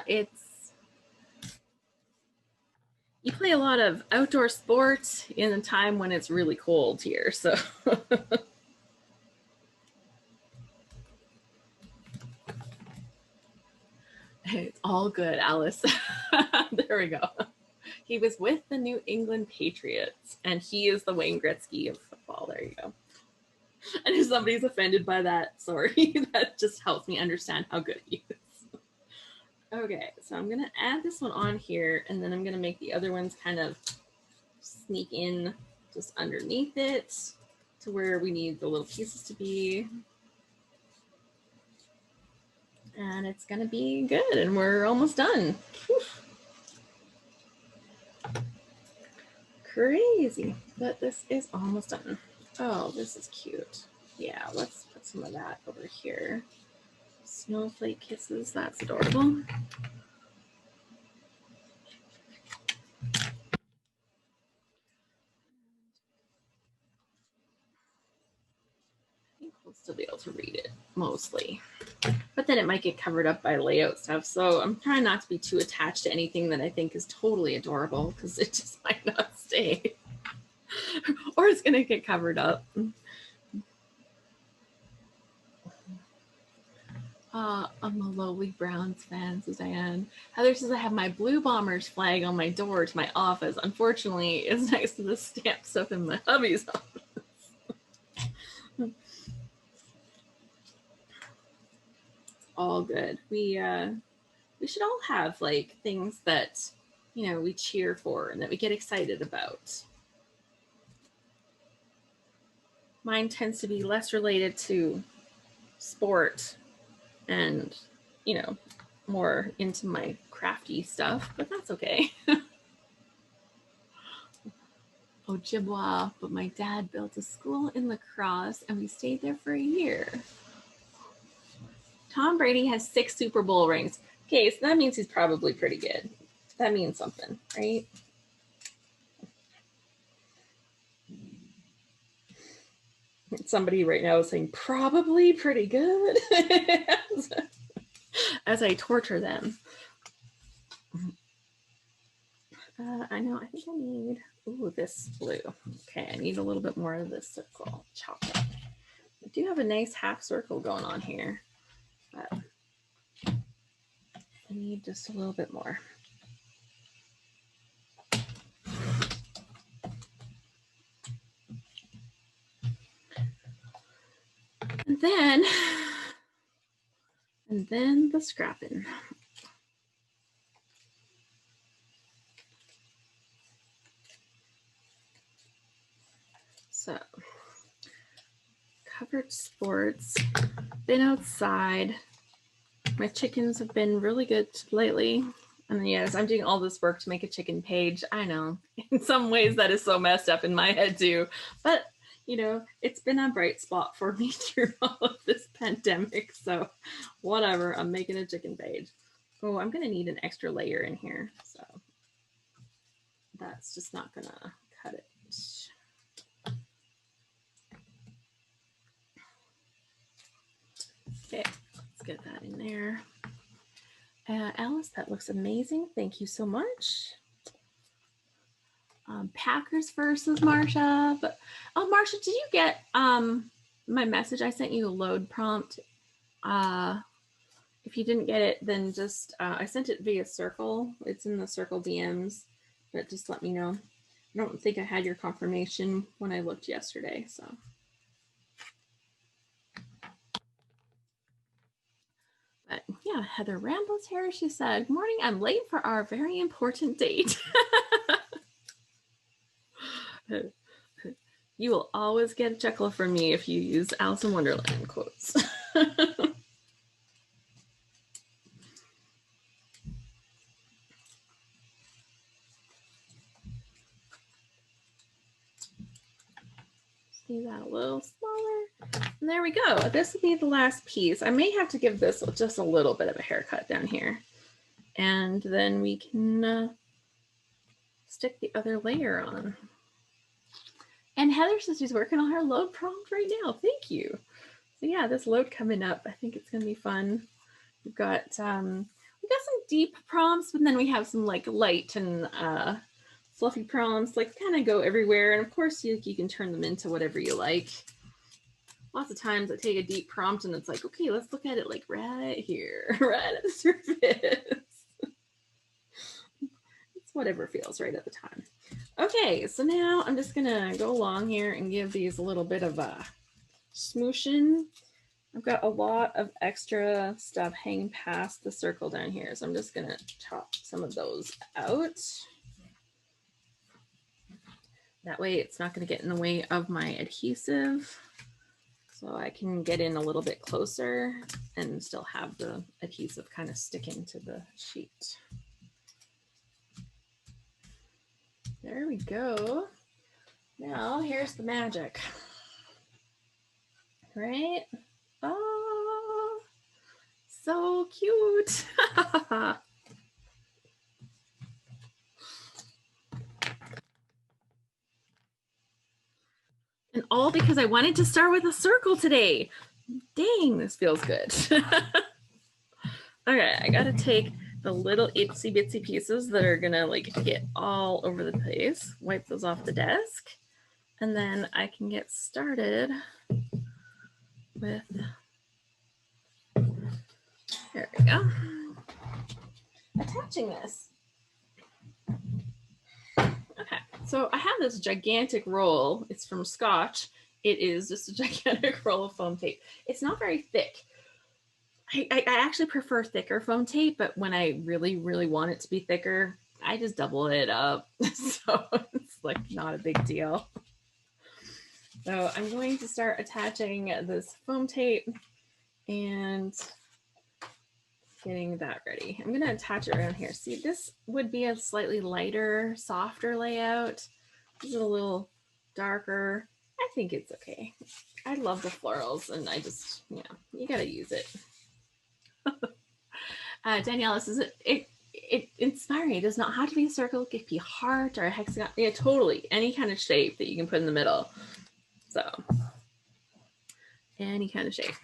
Speaker 1: you play a lot of outdoor sports in a time when it's really cold here. So it's all good, Alice. There we go. He was with the New England Patriots, and he is the Wayne Gretzky of football. There you go. And if somebody's offended by that, sorry, that just helps me understand how good he is. Okay, so I'm gonna add this one on here, and then I'm gonna make the other ones kind of sneak in just underneath it to where we need the little pieces to be. And it's gonna be good, and we're almost done. Whew. Crazy, but this is almost done. Oh, this is cute. Yeah, let's put some of that over here. Snowflake kisses, that's adorable. I think we'll still be able to read it, mostly. But then it might get covered up by layout stuff. So I'm trying not to be too attached to anything that I think is totally adorable, because it just might not stay. Or it's gonna get covered up. I'm a Lowly Browns fan, says Diane. Heather says I have my Blue Bombers flag on my door to my office. Unfortunately, it's next to the stamp stuff in my hubby's office. All good. We should all have like things that, you know, we cheer for and that we get excited about. Mine tends to be less related to sport and, you know, more into my crafty stuff, but that's okay. Ojibwa, but my dad built a school in La Crosse and we stayed there for a year. Tom Brady has 6 Super Bowl rings. Okay, so that means he's probably pretty good. That means something, right? Somebody right now is saying probably pretty good as I torture them. I know, I think I need, ooh, this blue. Okay, I need a little bit more of this circle chopped up. I do have a nice half circle going on here, but I need just a little bit more. And then the scrapping. So, covered sports, been outside. My chickens have been really good lately. And yes, I'm doing all this work to make a chicken page. I know, in some ways that is so messed up in my head too. But, you know, it's been a bright spot for me through all of this pandemic. So whatever, I'm making a chicken page. Oh, I'm gonna need an extra layer in here. So that's just not gonna cut it. Okay, let's get that in there. Alice, that looks amazing. Thank you so much. Packers versus Marsha. But oh, Marsha, did you get my message? I sent you a load prompt. If you didn't get it, then just I sent it via Circle. It's in the Circle DMs, but just let me know. I don't think I had your confirmation when I looked yesterday, so. But yeah, Heather Rambles here. She said, morning, I'm late for our very important date. You will always get a chuckle from me if you use Alice in Wonderland quotes. See that a little smaller. And there we go. This will be the last piece. I may have to give this just a little bit of a haircut down here. And then we can stick the other layer on. And Heather says she's working on her load prompt right now. Thank you. So yeah, this load coming up, I think it's going to be fun. We've got some deep prompts, but then we have some like light and fluffy prompts, like kind of go everywhere. And of course, you can turn them into whatever you like. Lots of times I take a deep prompt and it's like, okay, let's look at it like right here, right at the surface. It's whatever feels right at the time. Okay, so now I'm just gonna go along here and give these a little bit of a smooshing. I've got a lot of extra stuff hanging past the circle down here, so I'm just gonna chop some of those out. That way it's not gonna get in the way of my adhesive. So I can get in a little bit closer and still have the adhesive kind of sticking to the sheet. There we go. Now here's the magic. Right? Oh, so cute. And all because I wanted to start with a circle today. Dang, this feels good. Okay, I gotta take the little itsy bitsy pieces that are gonna like get all over the place, wipe those off the desk, and then I can get started with, there we go, attaching this. Okay, so I have this gigantic roll. It's from Scotch. It is just a gigantic roll of foam tape. It's not very thick. I actually prefer thicker foam tape, but when I really, really want it to be thicker, I just double it up. So it's like not a big deal. So I'm going to start attaching this foam tape and getting that ready. I'm going to attach it around here. See, this would be a slightly lighter, softer layout. This is a little darker. I think it's okay. I love the florals and I just, yeah, you got to use it. Daniela says it inspiring. It does not have to be a circle. It could be a heart or a hexagon. Yeah, totally. Any kind of shape that you can put in the middle. So any kind of shape.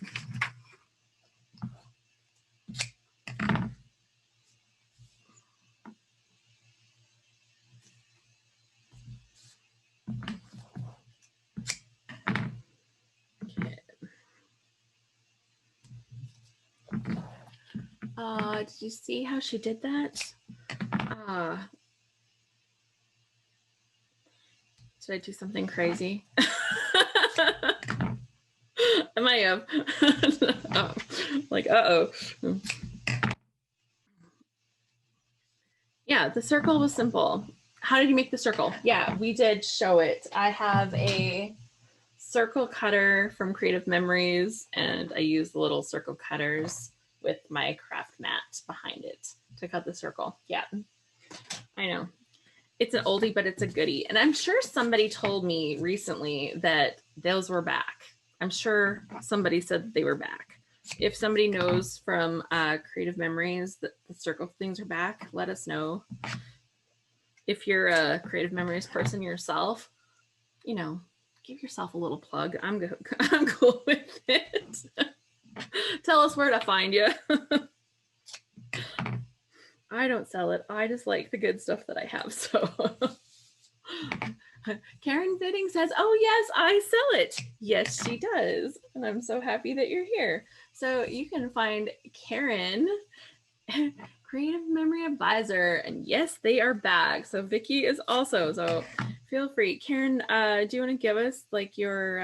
Speaker 1: Did you see how she did that? Did I do something crazy? I might have. Oh, like, uh-oh. Yeah, the circle was simple. How did you make the circle? Yeah, we did show it. I have a circle cutter from Creative Memories, and I use the little circle cutters with my craft mat behind it to cut the circle. Yeah, I know. It's an oldie, but it's a goodie. And I'm sure somebody told me recently that those were back. I'm sure somebody said that they were back. If somebody knows from Creative Memories that the circle things are back, let us know. If you're a Creative Memories person yourself, you know, give yourself a little plug. I'm cool with it. Tell us where to find you. I don't sell it. I just like the good stuff that I have. So Karen Fitting says, oh yes, I sell it. Yes, she does. And I'm so happy that you're here. So you can find Karen, Creative Memory Advisor. And yes, they are back. So Vicki is also, so feel free. Karen, do you want to give us like your,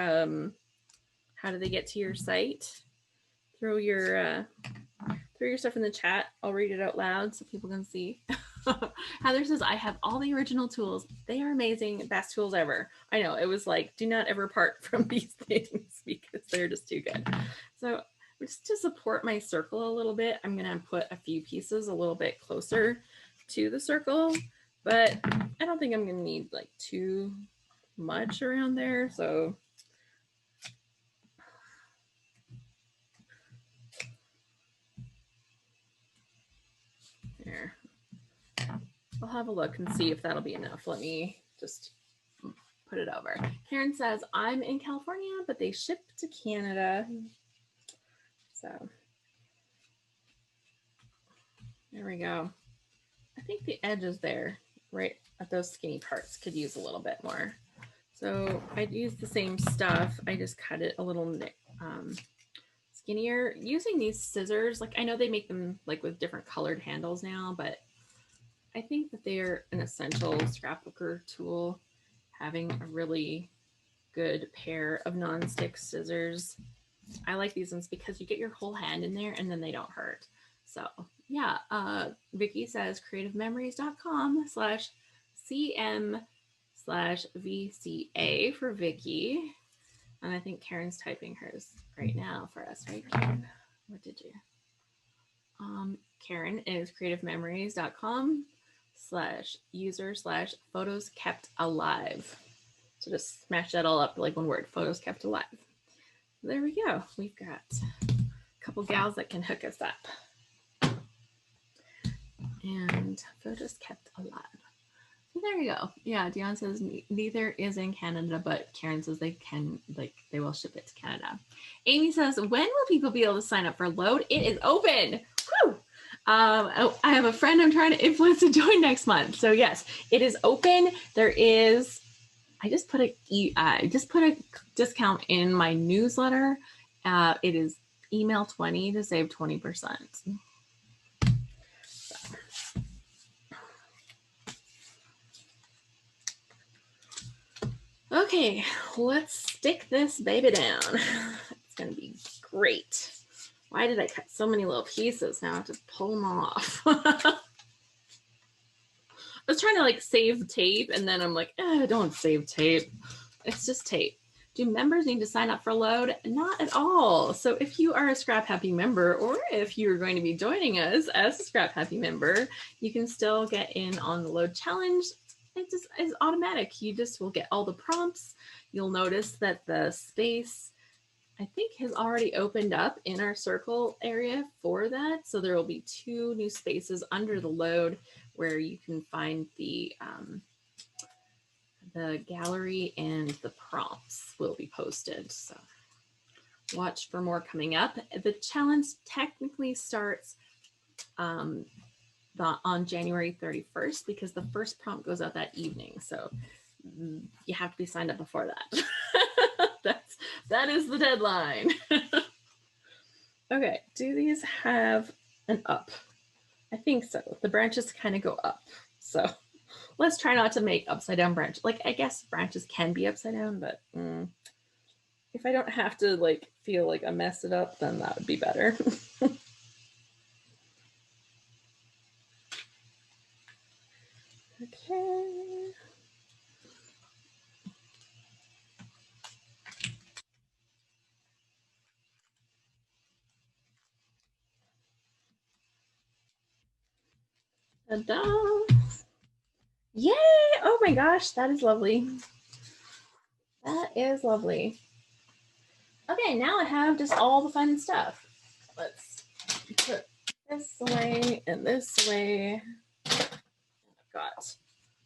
Speaker 1: how do they get to your site? Throw your, throw your stuff in the chat. I'll read it out loud so people can see. Heather says, I have all the original tools. They are amazing. Best tools ever. I know. It was like, do not ever part from these things because they're just too good. So just to support my circle a little bit, I'm going to put a few pieces a little bit closer to the circle, but I don't think I'm going to need like too much around there. So here, I'll have a look and see if that'll be enough. Let me just put it over. Karen says, I'm in California, but they ship to Canada. So there we go. I think the edges there, right at those skinny parts, could use a little bit more. So I'd use the same stuff. I just cut it a little skinnier using these scissors. Like I know they make them like with different colored handles now, but I think that they're an essential scrapbooker tool. Having a really good pair of non-stick scissors. I like these ones because you get your whole hand in there and then they don't hurt. So yeah, Vicky says creativememories.com/cm/VCA for Vicky. And I think Karen's typing hers right now for us, right, Karen? What did you? Karen is creativememories.com/user/photos kept alive. So just smash that all up like one word, photos kept alive. There we go. We've got a couple gals that can hook us up. And photos kept alive. So there you go. Yeah, Dion says neither is in Canada, but Karen says they can, like, they will ship it to Canada. Amy says, when will people be able to sign up for Load? It is open. Woo! I have a friend I'm trying to influence to join next month. So yes, it is open. There is, I just put a discount in my newsletter. It is email 20 to save 20%. Okay, let's stick this baby down. It's gonna be great. Why did I cut so many little pieces? Now I have to pull them off. I was trying to like save tape and then I'm like, don't save tape. It's just tape. Do members need to sign up for Load? Not at all. So if you are a Scrap Happy member, or if you're going to be joining us as a Scrap Happy member, you can still get in on the Load challenge. It just is automatic. You just will get all the prompts. You'll notice that the space, I think, has already opened up in our circle area for that. So there will be 2 new spaces under the Load where you can find the gallery and the prompts will be posted. So watch for more coming up. The challenge technically starts on January 31st because the first prompt goes out that evening. So you have to be signed up before that. that is the deadline. Okay, do these have an up? I think so. The branches kind of go up. So let's try not to make upside down branches. Like, I guess branches can be upside down, but if I don't have to like feel like I messed it up, then that would be better. Okay. Ta-da! Yay! Oh my gosh, that is lovely. That is lovely. Okay, now I have just all the fun stuff. Let's put this away and this away. I've got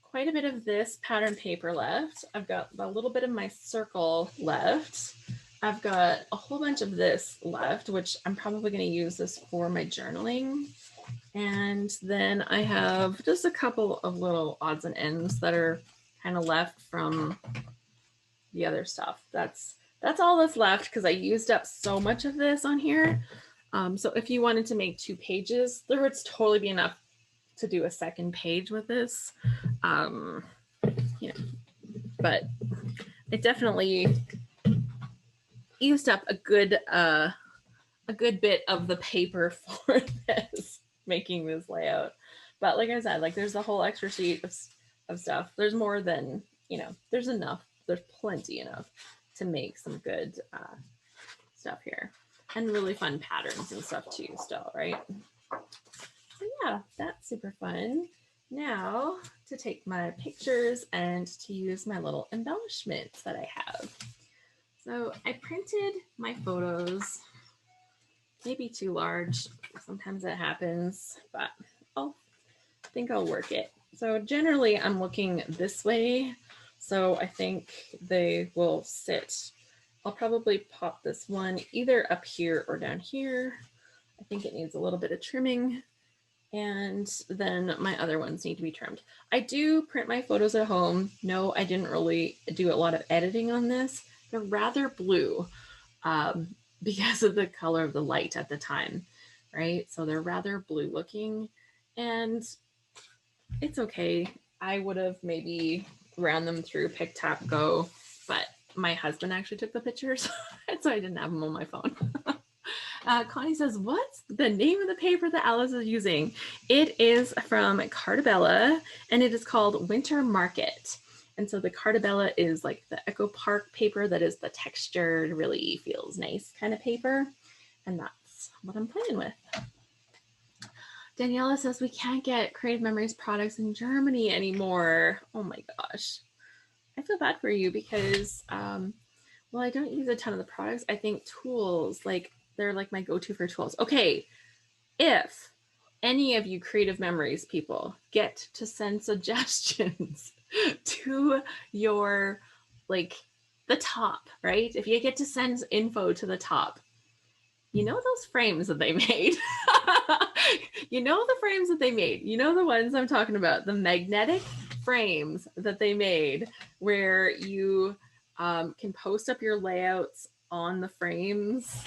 Speaker 1: quite a bit of this pattern paper left. I've got a little bit of my circle left. I've got a whole bunch of this left, which I'm probably going to use this for my journaling. And then I have just a couple of little odds and ends that are kind of left from the other stuff. That's all that's left because I used up so much of this on here. So if you wanted to make 2 pages, there would totally be enough to do a second page with this. But it definitely used up a good a good bit of the paper for this, making this layout. But like I said, like there's a whole extra sheet of stuff. There's more than, you know, there's enough. There's plenty enough to make some good stuff here. And really fun patterns and stuff too still, right? So yeah, that's super fun. Now to take my pictures and to use my little embellishments that I have. So I printed my photos, maybe too large. Sometimes that happens, but I think I'll work it. So generally I'm looking this way. So I think they will sit. I'll probably pop this one either up here or down here. I think it needs a little bit of trimming. And then my other ones need to be trimmed. I do print my photos at home. No, I didn't really do a lot of editing on this. They're rather blue because of the color of the light at the time, right? So they're rather blue looking, and it's okay. I would have maybe ran them through Pick, Tap, Go, but my husband actually took the pictures, so I didn't have them on my phone. Connie says, what's the name of the paper that Alice is using? It is from Carta Bella, and it is called Winter Market. And so the Carta Bella is like the Echo Park paper that is the textured, really feels nice kind of paper. And that's what I'm playing with. Daniela says, we can't get Creative Memories products in Germany anymore. Oh my gosh. I feel bad for you because, well, I don't use a ton of the products. I think tools, like they're like my go-to for tools. Okay, if any of you Creative Memories people get to send suggestions to your, like the top, right? If you get to send info to the top, you know those frames that they made. You know the frames that they made. You know the ones I'm talking about, the magnetic frames that they made where you can post up your layouts on the frames.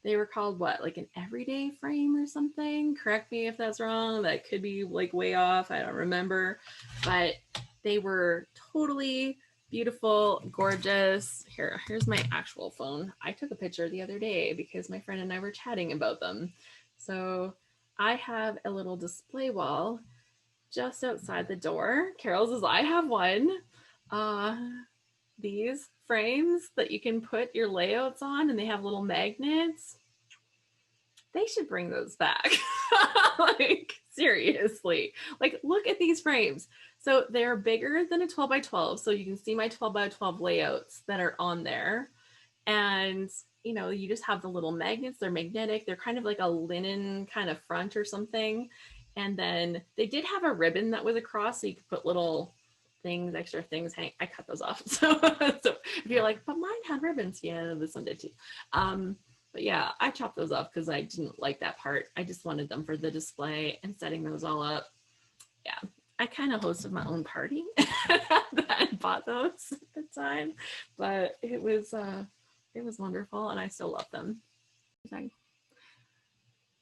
Speaker 1: They were called what, like an everyday frame or something? Correct me if that's wrong. That could be like way off. I don't remember. But they were totally beautiful, gorgeous. Here's my actual phone. I took a picture the other day because my friend and I were chatting about them. So I have a little display wall just outside the door. Carol says, I have one. These frames that you can put your layouts on, and they have little magnets. They should bring those back. Like seriously, like look at these frames. So they're bigger than a 12 by 12. So you can see my 12 by 12 layouts that are on there. And you know, you just have the little magnets. They're magnetic. They're kind of like a linen kind of front or something. And then they did have a ribbon that was across, so you could put little things, extra things hang. I cut those off. So if you're like, but mine had ribbons, yeah, this one did too. But yeah, I chopped those off because I didn't like that part. I just wanted them for the display and setting those all up. Yeah, I kind of hosted my own party that I bought those at the time, but it was wonderful, and I still love them.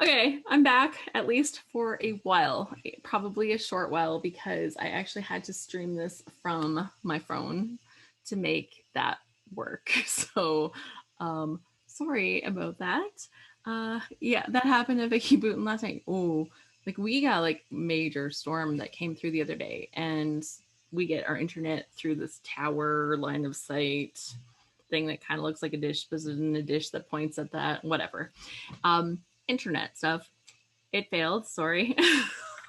Speaker 1: Okay, I'm back, at least for a while, probably a short while, because I actually had to stream this from my phone to make that work. So sorry about that. Yeah, that happened at Vicky Booten last night. Oh, like we got like major storm that came through the other day, and we get our internet through this tower line of sight thing that kind of looks like a dish, but isn't a dish that points at that, whatever. Internet stuff. It failed, sorry.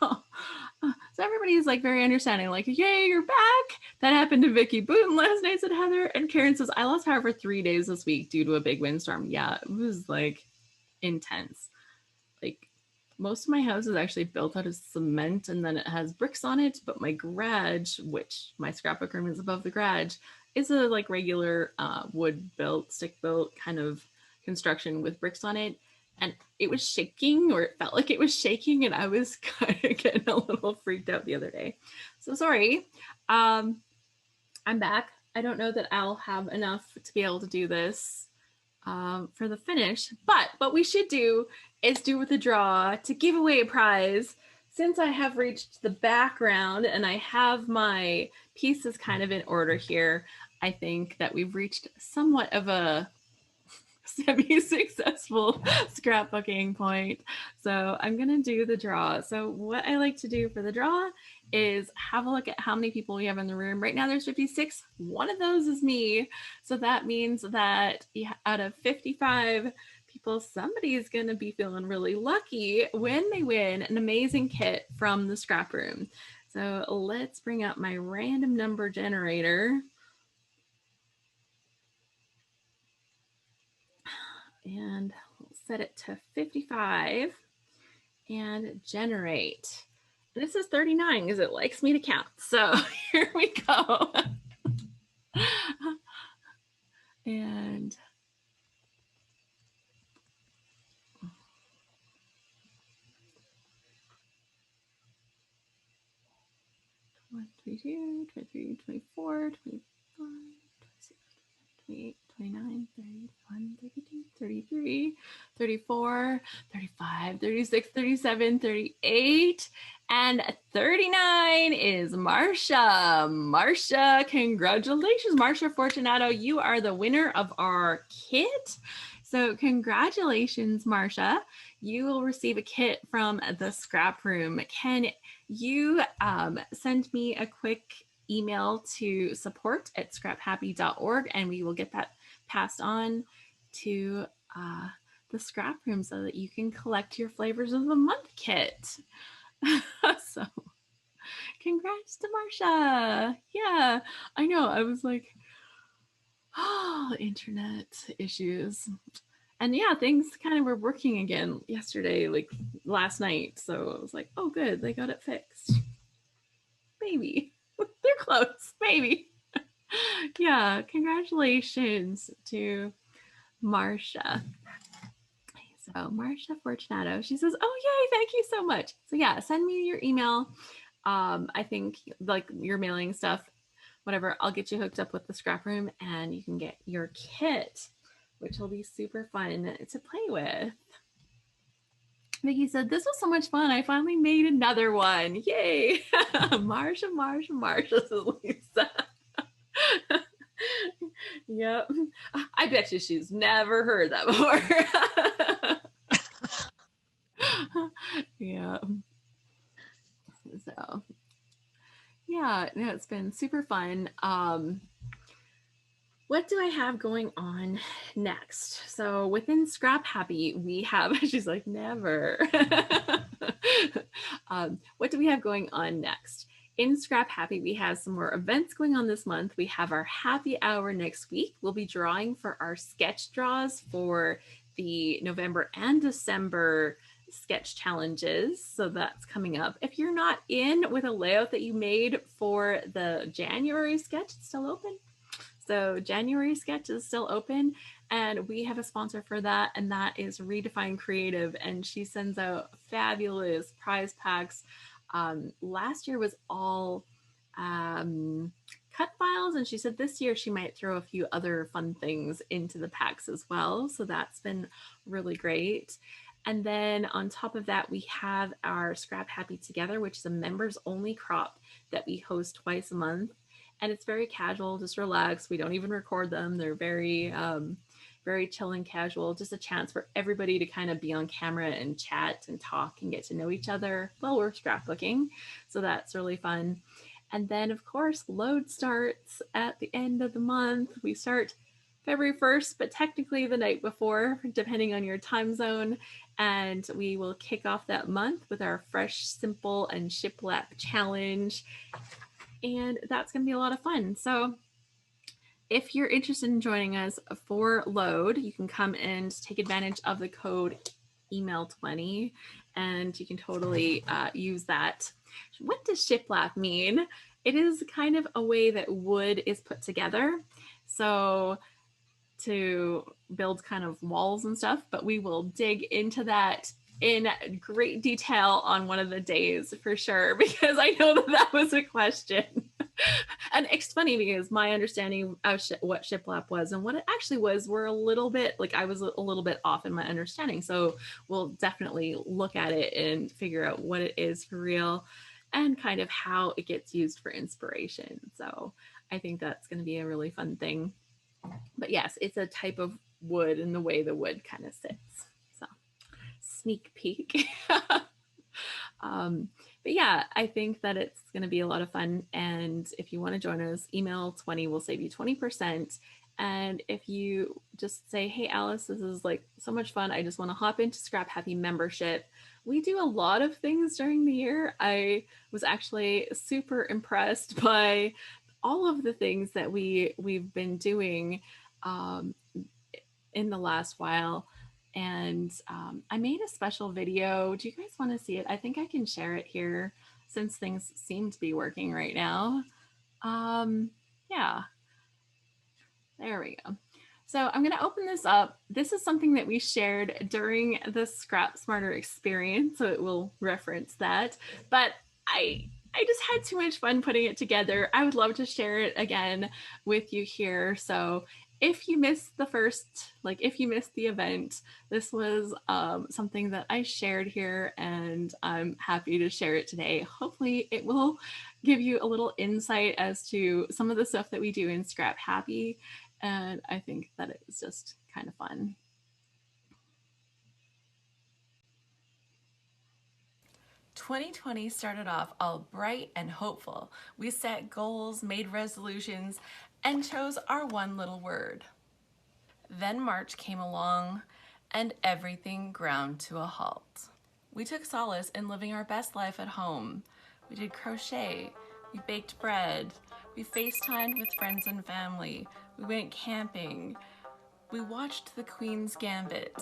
Speaker 1: So everybody's like very understanding, like, yay, you're back. That happened to Vicky Booten last night, said Heather. And Karen says, I lost power for 3 days this week due to a big windstorm. Yeah, it was like intense. Like most of my house is actually built out of cement, and then it has bricks on it, but my garage, which my scrapbook room is above the garage, is a like regular wood built, stick built kind of construction with bricks on it. And it was shaking, or it felt like it was shaking, and I was kind of getting a little freaked out the other day. So sorry. I'm back. I don't know that I'll have enough to be able to do this for the finish, but what we should do is do with a draw to give away a prize. Since I have reached the background and I have my pieces kind of in order here, I think that we've reached somewhat of a semi-successful scrapbooking point. So I'm going to do the draw. So what I like to do for the draw is have a look at how many people we have in the room. Right now there's 56. One of those is me. So that means that out of 55 people, somebody is going to be feeling really lucky when they win an amazing kit from the Scrap Room. So let's bring up my random number generator. And we'll set it to 55 and generate. This is 39 because it likes me to count. So here we go. And one, 22, 23, 24, 25, 26, 28, 29, 31, 32, 33, 34, 35, 36, 37, 38, and 39 is Marsha. Marsha, congratulations, Marsha Fortunato. You are the winner of our kit. So congratulations, Marsha. You will receive a kit from the Scrap Room. Can you send me a quick email to support@scraphappy.org, and we will get that passed on to the Scrap Room so that you can collect your Flavors of the Month kit. So congrats to Marsha. Yeah, I know. I was like, oh, internet issues. And yeah, things kind of were working again yesterday, like last night. So I was like, oh, good, they got it fixed. Maybe. They're close, maybe. Yeah, congratulations to Marsha. So Marsha Fortunato, she says, oh, yay, thank you so much. So yeah, send me your email. I think like your mailing stuff, whatever, I'll get you hooked up with the Scrap Room and you can get your kit, which will be super fun to play with. Mickey said, this was so much fun. I finally made another one. Yay. Marsha, says Lisa. Yep. I bet you she's never heard that before. Yeah. So, yeah, no, it's been super fun. What do I have going on next? So within Scrap Happy, we have, she's like, never. What do we have going on next? In Scrap Happy, we have some more events going on this month. We have our happy hour next week. We'll be drawing for our sketch draws for the November and December sketch challenges. So that's coming up. If you're not in with a layout that you made for the January sketch, it's still open. So January sketch is still open and we have a sponsor for that, and that is Redefine Creative, and she sends out fabulous prize packs. Last year was all cut files, and she said this year she might throw a few other fun things into the packs as well. So that's been really great. And then on top of that, we have our Scrap Happy Together, which is a members only crop that we host twice a month. And it's very casual, just relax. We don't even record them. They're very, very chill and casual. Just a chance for everybody to kind of be on camera and chat and talk and get to know each other while we're scrapbooking. So that's really fun. And then, of course, load starts at the end of the month. We start February 1st, but technically the night before, depending on your time zone. And we will kick off that month with our Fresh, Simple, and Shiplap challenge. And that's going to be a lot of fun. So if you're interested in joining us for Load, you can come and take advantage of the code email20, and you can totally use that. What does shiplap mean? It is kind of a way that wood is put together. So to build kind of walls and stuff, but we will dig into that in great detail on one of the days for sure, because I know that that was a question. And it's funny because my understanding of what shiplap was and what it actually was were a little bit, like I was a little bit off in my understanding. So we'll definitely look at it and figure out what it is for real and kind of how it gets used for inspiration. So I think that's going to be a really fun thing. But yes, it's a type of wood and the way the wood kind of sits. So sneak peek. But yeah, I think that it's going to be a lot of fun. And if you want to join us, email 20 will save you 20%. And if you just say, hey, Alice, this is like so much fun, I just want to hop into Scrap Happy membership. We do a lot of things during the year. I was actually super impressed by all of the things that we've been doing in the last while. And I made a special video. Do you guys want to see it? I think I can share it here since things seem to be working right now. Yeah, there we go. So I'm going to open this up. This is something that we shared during the Scrap Smarter experience, so it will reference that. But I just had too much fun putting it together. I would love to share it again with you here. So if you missed the first, like if you missed the event, this was something that I shared here, and I'm happy to share it today. Hopefully it will give you a little insight as to some of the stuff that we do in Scrap Happy. And I think that it was just kind of fun. "2020 started off all bright and hopeful. We set goals, made resolutions, and chose our one little word. Then March came along, and everything ground to a halt. We took solace in living our best life at home. We did crochet, we baked bread, we FaceTimed with friends and family, we went camping, we watched The Queen's Gambit.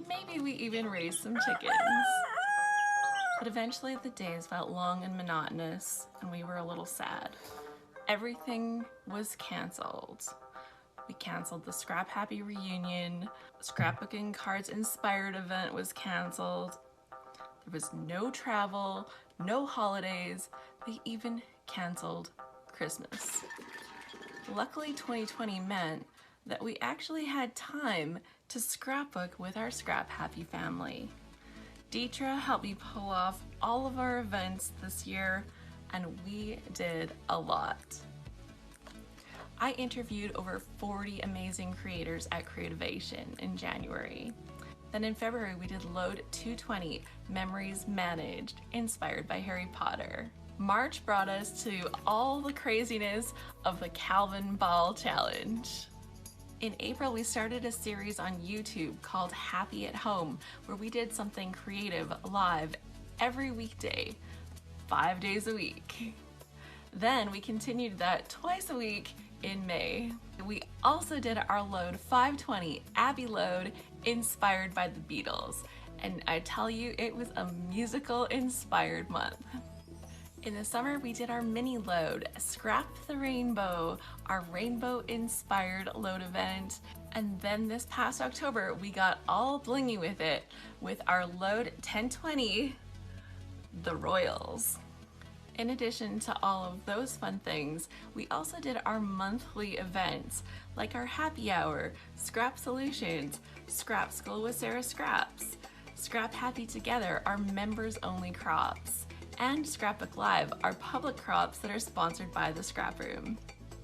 Speaker 1: Maybe we even raised some chickens. But eventually the days felt long and monotonous, and we were a little sad. Everything was canceled. We canceled the Scrap Happy reunion, scrapbooking cards inspired event was canceled. There was no travel, no holidays. They even canceled Christmas. Luckily, 2020 meant that we actually had time to scrapbook with our Scrap Happy family. Deetra helped me pull off all of our events this year, and we did a lot. I interviewed over 40 amazing creators at Creativation in January. Then in February, we did Load 220, Memories Managed, inspired by Harry Potter. March brought us to all the craziness of the Calvin Ball Challenge. In April, we started a series on YouTube called Happy at Home, where we did something creative live every weekday, 5 days a week. Then we continued that twice a week in May. We also did our Load 520, Abbey Load, inspired by the Beatles. And I tell you, it was a musical-inspired month. In the summer, we did our mini load, Scrap the Rainbow, our rainbow-inspired load event. And then this past October, we got all blingy with it with our Load 1020, the Royals. In addition to all of those fun things, we also did our monthly events, like our Happy Hour, Scrap Solutions, Scrap School with Sarah Scraps, Scrap Happy Together, our members-only crops, and Scrapbook Live, our public crops that are sponsored by the ScrapRoom.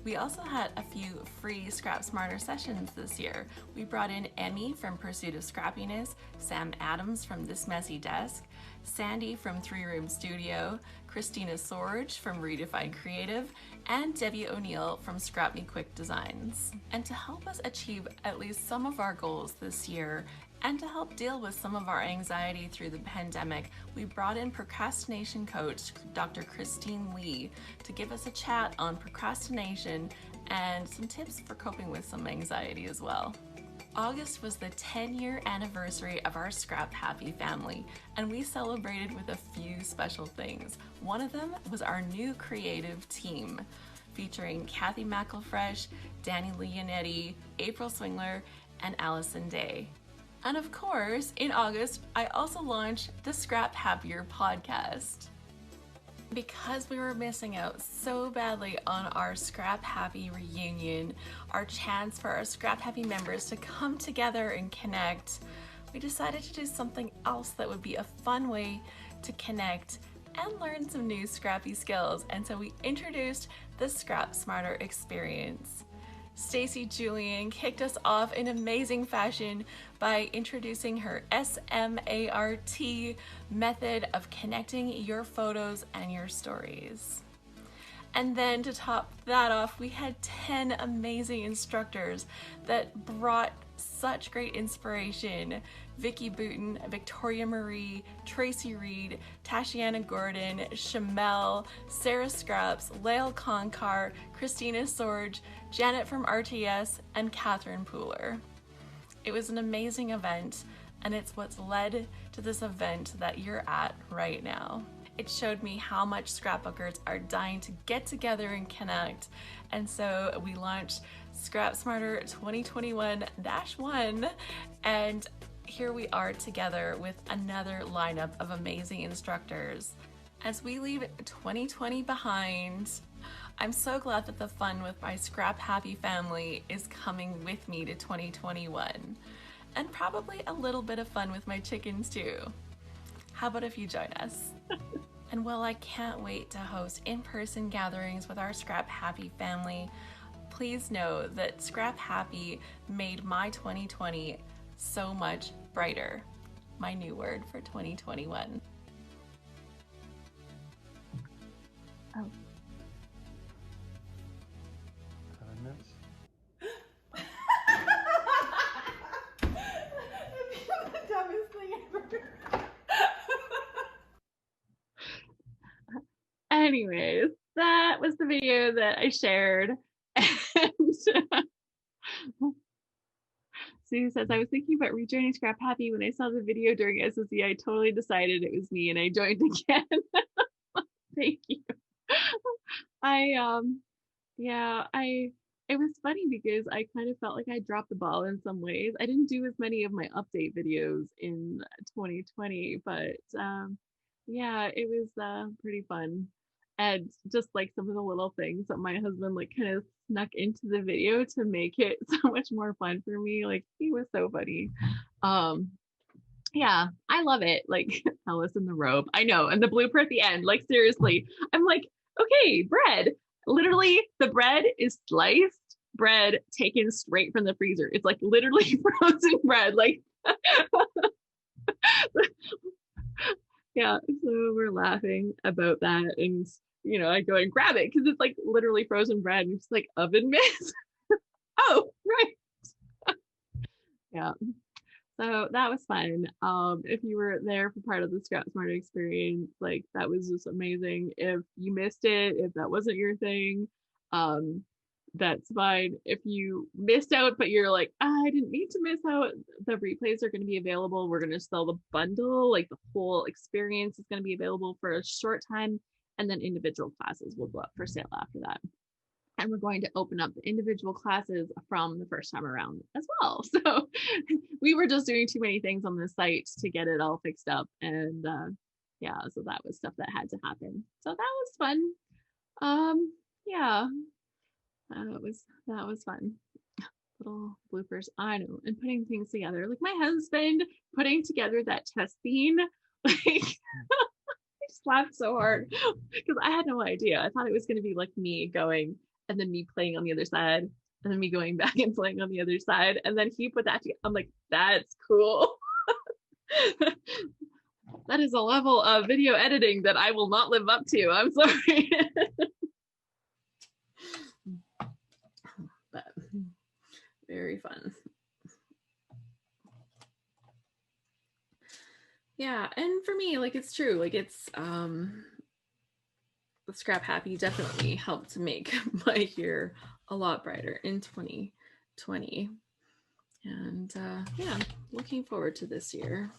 Speaker 1: We also had a few free Scrap Smarter sessions this year. We brought in Emmy from Pursuit of Scrappiness, Sam Adams from This Messy Desk, Sandy from 3 Room Studio, Christina Sorge from Redefine Creative, and Debbie O'Neill from Scrap Me Quick Designs. And to help us achieve at least some of our goals this year, and to help deal with some of our anxiety through the pandemic, we brought in procrastination coach Dr. Christine Lee to give us a chat on procrastination and some tips for coping with some anxiety as well. August was the 10-year anniversary of our Scrap Happy family, and we celebrated with a few special things. One of them was our new creative team, featuring Kathy McElfresh, Danny Leonetti, April Swingler, and Allison Day. And of course, in August, I also launched the Scrap Happier podcast. Because we were missing out so badly on our Scrap Happy reunion, our chance for our Scrap Happy members to come together and connect, we decided to do something else that would be a fun way to connect and learn some new scrappy skills. And so we introduced the Scrap Smarter experience. Stacy Julian kicked us off in amazing fashion by introducing her SMART method of connecting your photos and your stories. And then to top that off, we had 10 amazing instructors that brought such great inspiration. Vicki Booten, Victoria Marie, Tracy Reed, Tashiana Gordon, Shamel, Sarah Scraps, Lael Konkar, Christina Sorge, Janet from RTS, and Catherine Pooler. It was an amazing event, and it's what's led to this event that you're at right now. It showed me how much scrapbookers are dying to get together and connect. And so we launched Scrap Smarter 2021-1, and here we are together with another lineup of amazing instructors. As we leave 2020 behind, I'm so glad that the fun with my scrap happy family is coming with me to 2021, and probably a little bit of fun with my chickens too. How about if you join us? And while I can't wait to host in-person gatherings with our Scrap Happy family, please know that Scrap Happy made my 2020 so much brighter. My new word for 2021. Oh. The dumbest thing ever. Anyways, that was the video that I shared. And Sue says, I was thinking about rejoining Scrap Happy when I saw the video during SSE. I totally decided it was me and I joined again. Thank you. It was funny because I kind of felt like I dropped the ball in some ways. I didn't do as many of my update videos in 2020, but yeah, it was pretty fun. And just like some of the little things that my husband like kind of snuck into the video to make it so much more fun for me. Like he was so funny. Yeah, I love it. Like Alice in the robe. I know. And the blooper at the end, like seriously, I'm like, okay, bread. Literally, the bread is sliced bread taken straight from the freezer. It's like literally frozen bread. Like yeah, so we're laughing about that, and you know, I go and grab it because it's like literally frozen bread, and it's like oven mitts. Oh, right. Yeah. So that was fun. If you were there for part of the Scrap Smarter experience, like that was just amazing. If you missed it, if that wasn't your thing, that's fine. If you missed out, but you're like, I didn't need to miss out, the replays are going to be available. We're going to sell the bundle, like the whole experience is going to be available for a short time, and then individual classes will go up for sale after that. And we're going to open up the individual classes from the first time around as well. So we were just doing too many things on the site to get it all fixed up. And yeah, so that was stuff that had to happen. So that was fun. Yeah, that was fun. Little bloopers, I know, and putting things together. Like my husband putting together that test scene, like I just laughed so hard because I had no idea. I thought it was going to be like me going and then me playing on the other side and then me going back and playing on the other side. And then he put that together. I'm like, that's cool. That is a level of video editing that I will not live up to. I'm sorry. But very fun. Yeah, and for me, like it's true. Like it's the Scrap Happy definitely helped to make my year a lot brighter in 2020. And yeah, looking forward to this year.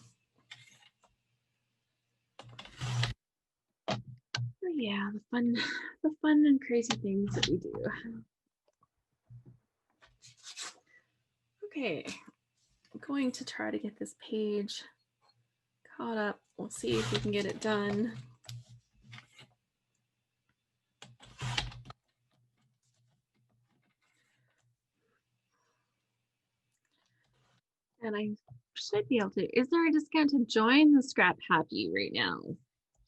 Speaker 1: But yeah, the fun and crazy things that we do. Okay, I'm going to try to get this page caught up. We'll see if we can get it done. And I should be able to. Is there a discount to join the Scrap Happy right now?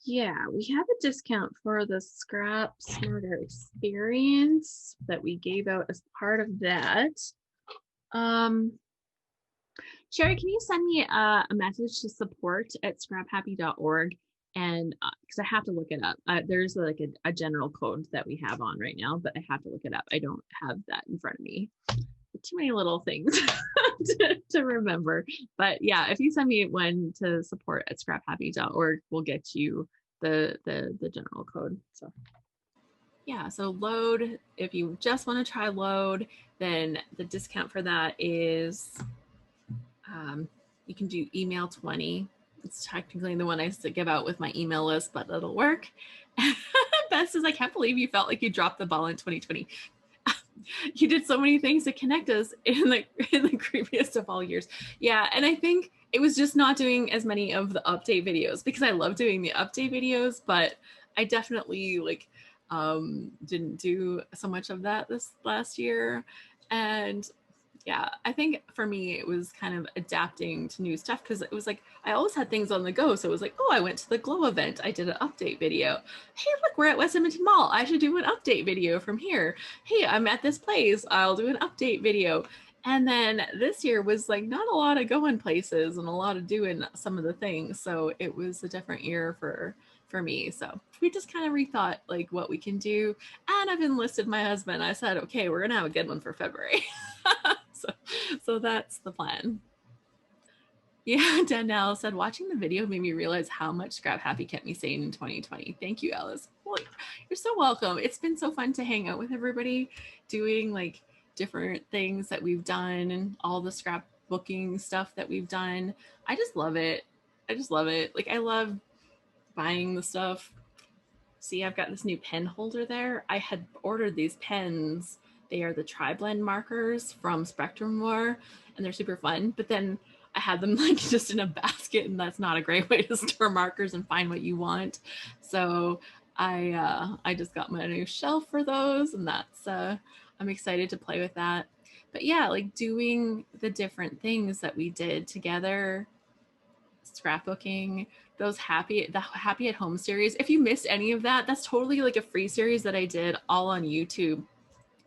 Speaker 1: Yeah, we have a discount for the Scrap Smarter experience that we gave out as part of that. Sherry, can you send me a message to support@scraphappy.org? And because I have to look it up. There's like a general code that we have on right now, but I have to look it up. I don't have that in front of me. Too many little things to remember. But yeah, if you send me one to support@scraphappy.org, we'll get you the general code. So yeah, so load, if you just want to try load, then the discount for that is you can do email 20. It's technically the one I used to give out with my email list, but it'll work. Best is, I can't believe you felt like you dropped the ball in 2020. You did so many things to connect us in the creepiest of all years. Yeah, and I think it was just not doing as many of the update videos, because I love doing the update videos, but I definitely didn't do so much of that this last year. And yeah, I think for me, it was kind of adapting to new stuff, because it was like I always had things on the go. So it was like, oh, I went to the Glow event. I did an update video. Hey, look, we're at West Edmonton Mall. I should do an update video from here. Hey, I'm at this place. I'll do an update video. And then this year was like not a lot of going places and a lot of doing some of the things. So it was a different year for me. So we just kind of rethought like what we can do. And I've enlisted my husband. I said, okay, we're going to have a good one for February. So that's the plan. Yeah, Danielle said, watching the video made me realize how much Scrap Happy kept me sane in 2020. Thank you, Alice. Well, you're so welcome. It's been so fun to hang out with everybody, doing like different things that we've done and all the scrapbooking stuff that we've done. I just love it. I just love it. Like, I love buying the stuff. See, I've got this new pen holder there. I had ordered these pens. They are the tri-blend markers from ScrapRoom, and they're super fun. But then I had them like just in a basket, and that's not a great way to store markers and find what you want. So I just got my new shelf for those, and that's I'm excited to play with that. But yeah, like doing the different things that we did together, scrapbooking, the Happy at Home series. If you missed any of that, that's totally like a free series that I did all on YouTube.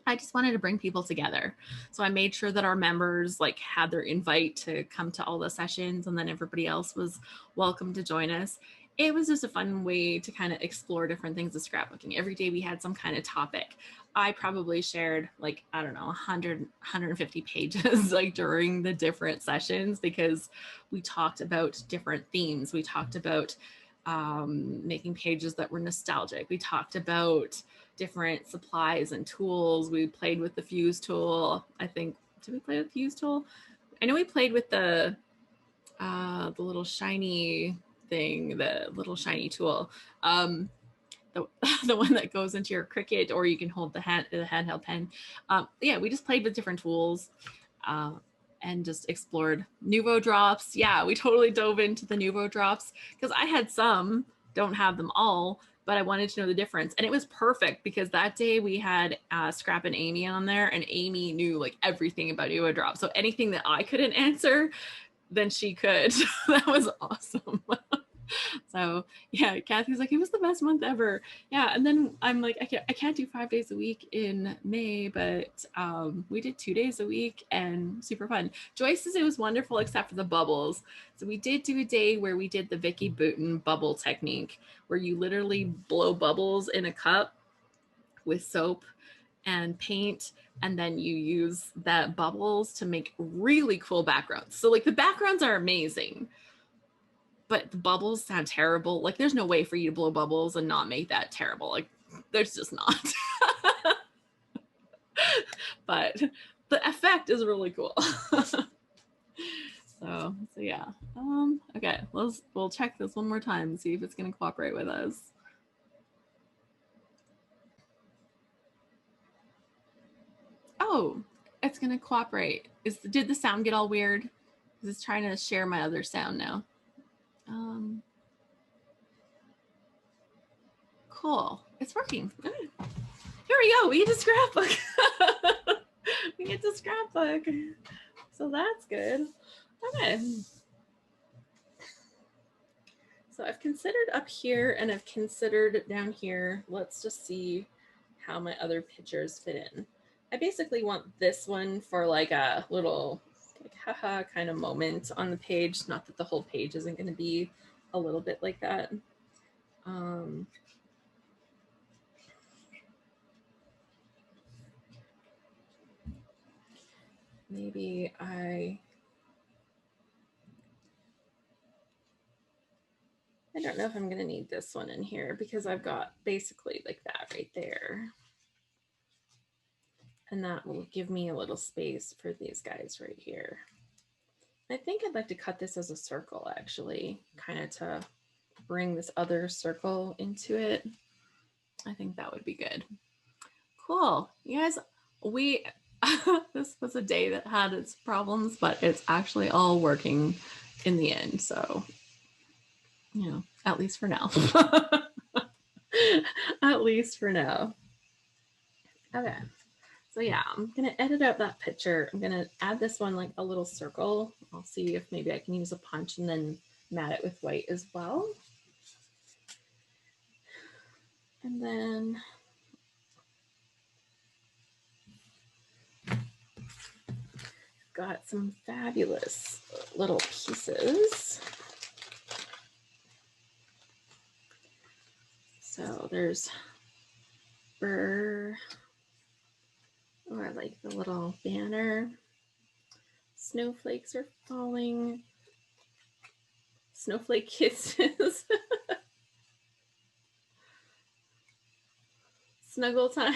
Speaker 1: I just wanted to bring people together. So I made sure that our members like had their invite to come to all the sessions, and then everybody else was welcome to join us. It was just a fun way to kind of explore different things of scrapbooking. Every day we had some kind of topic. I probably shared like, I don't know, 150 pages like during the different sessions, because we talked about different themes. We talked about making pages that were nostalgic. We talked about different supplies and tools. We played with the fuse tool. I think, did we play with the fuse tool? I know we played with the little shiny thing, the little shiny tool. The one that goes into your Cricut, or you can hold the handheld pen. Yeah, we just played with different tools and just explored Nuvo drops. Yeah, we totally dove into the Nuvo drops, because I had some, don't have them all, but I wanted to know the difference. And it was perfect, because that day we had Scrap and Amy on there, and Amy knew like everything about Nuvo drops. So anything that I couldn't answer, then she could. That was awesome. So yeah, Kathy's like, it was the best month ever. Yeah, and then I'm like, I can't do 5 days a week in May, but we did 2 days a week, and super fun. Joyce says it was wonderful except for the bubbles. So we did do a day where we did the Vicky Bouton bubble technique, where you literally blow bubbles in a cup with soap and paint, and then you use that bubbles to make really cool backgrounds. So like the backgrounds are amazing, but the bubbles sound terrible. Like there's no way for you to blow bubbles and not make that terrible. Like there's just not. But the effect is really cool. So yeah. Okay, we'll check this one more time and see if it's gonna cooperate with us. Oh, it's gonna cooperate. Did the sound get all weird? Because it's trying to share my other sound now. Cool. It's working. Here we go. We get to scrapbook. We get to scrapbook. So that's good. Okay. So I've considered up here and I've considered down here. Let's just see how my other pictures fit in. I basically want this one for like a little like haha kind of moment on the page. Not that the whole page isn't going to be a little bit like that. Maybe I don't know if I'm going to need this one in here because I've got basically like that right there. And that will give me a little space for these guys right here. I think I'd like to cut this as a circle actually, kind of to bring this other circle into it. I think that would be good. Cool. You guys, this was a day that had its problems, but it's actually all working in the end. So, you know, at least for now. At least for now. Okay. So yeah, I'm going to edit out that picture. I'm going to add this one like a little circle. I'll see if maybe I can use a punch and then mat it with white as well. And then got some fabulous little pieces. So there's Burr, or like the little banner. Snowflakes are falling. Snowflake kisses. Snuggle time.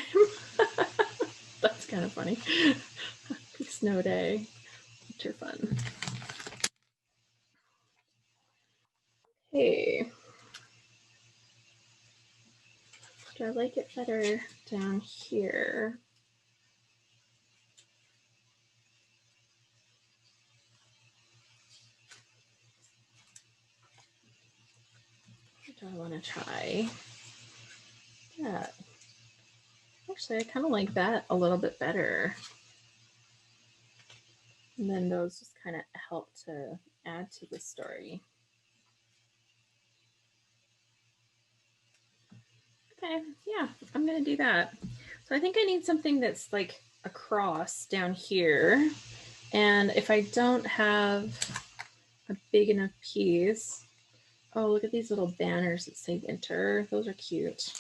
Speaker 1: That's kind of funny. Big snow day. Winter fun. Hey. Do I like it better down here? What do I want to try? Yeah. Actually, I kind of like that a little bit better. And then those just kind of help to add to the story. Okay, yeah, I'm gonna do that. So I think I need something that's like across down here. And if I don't have a big enough piece, oh, look at these little banners that say winter. Those are cute.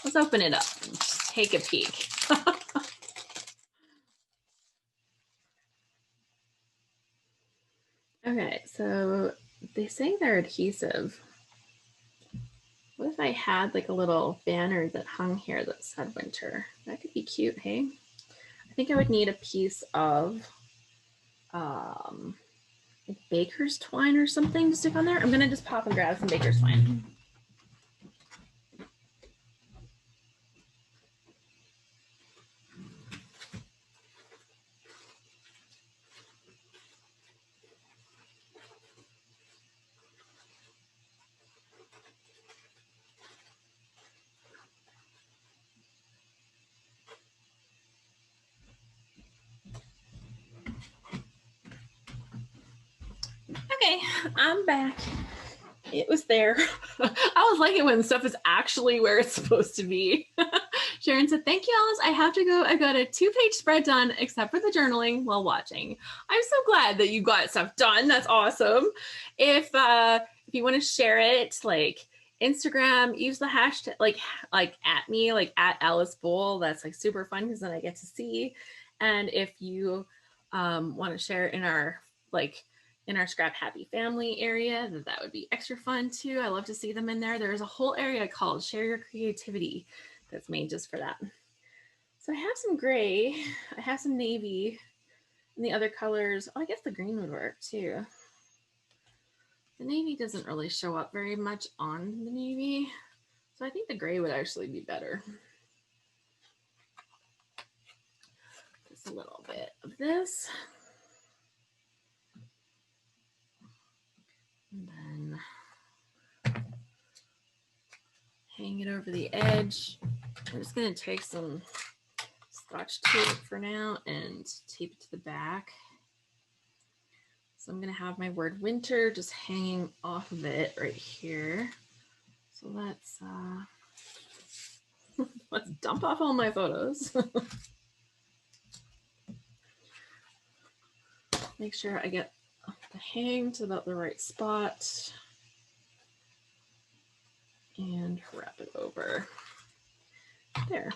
Speaker 1: Let's open it up and just take a peek. Okay, so they say they're adhesive. What if I had like a little banner that hung here that said winter? That could be cute, hey? I think I would need a piece of like baker's twine or something to stick on there. I'm gonna just pop and grab some baker's twine. Okay, I'm back. It was there. I was liking when stuff is actually where it's supposed to be. Sharon said, thank you, Alice. I have to go. I got a 2-page spread done, except for the journaling while watching. I'm so glad that you got stuff done. That's awesome. If you want to share it, like Instagram, use the hashtag, like at me, like at Alice Bowl. That's like super fun because then I get to see. And if you want to share it in our in our Scrap Happy Family area, that would be extra fun too. I love to see them in there. There's a whole area called Share Your Creativity that's made just for that. So I have some gray, I have some navy, and the other colors. Oh, I guess the green would work too. The navy doesn't really show up very much on the navy, so I think the gray would actually be better. Just a little bit of this. And then hang it over the edge. I'm just going to take some Scotch tape for now and tape it to the back. So I'm going to have my word winter just hanging off of it right here. So let's dump off all my photos. Make sure I get the hang to about the right spot and wrap it over there.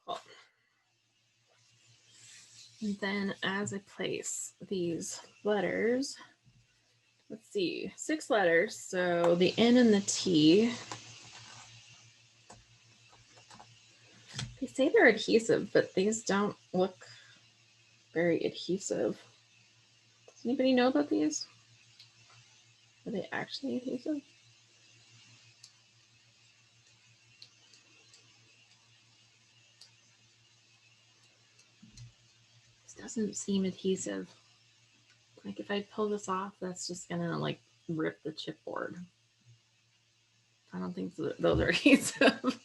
Speaker 1: Cool. And then as I place these letters, let's see, 6 letters. So the N and the T. They say they're adhesive, but these don't look very adhesive. Does anybody know about these? Are they actually adhesive? This doesn't seem adhesive. Like if I pull this off, that's just gonna like rip the chipboard. I don't think those are adhesive.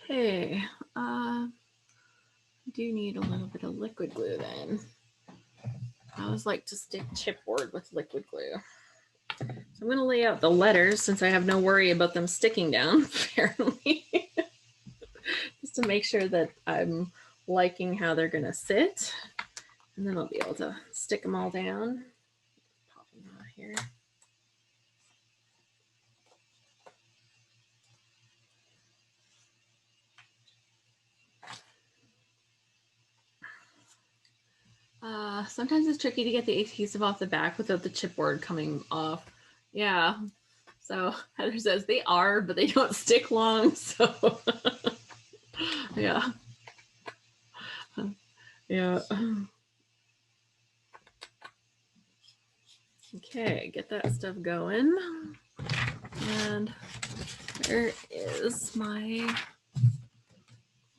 Speaker 1: Okay, I do need a little bit of liquid glue then. I always like to stick chipboard with liquid glue. So I'm going to lay out the letters since I have no worry about them sticking down, apparently. Just to make sure that I'm liking how they're going to sit. And then I'll be able to stick them all down. Pop them out here. Sometimes it's tricky to get the adhesive off the back without the chipboard coming off. Yeah. So Heather says they are, but they don't stick long. So yeah. Yeah. Okay, get that stuff going. And there is my, I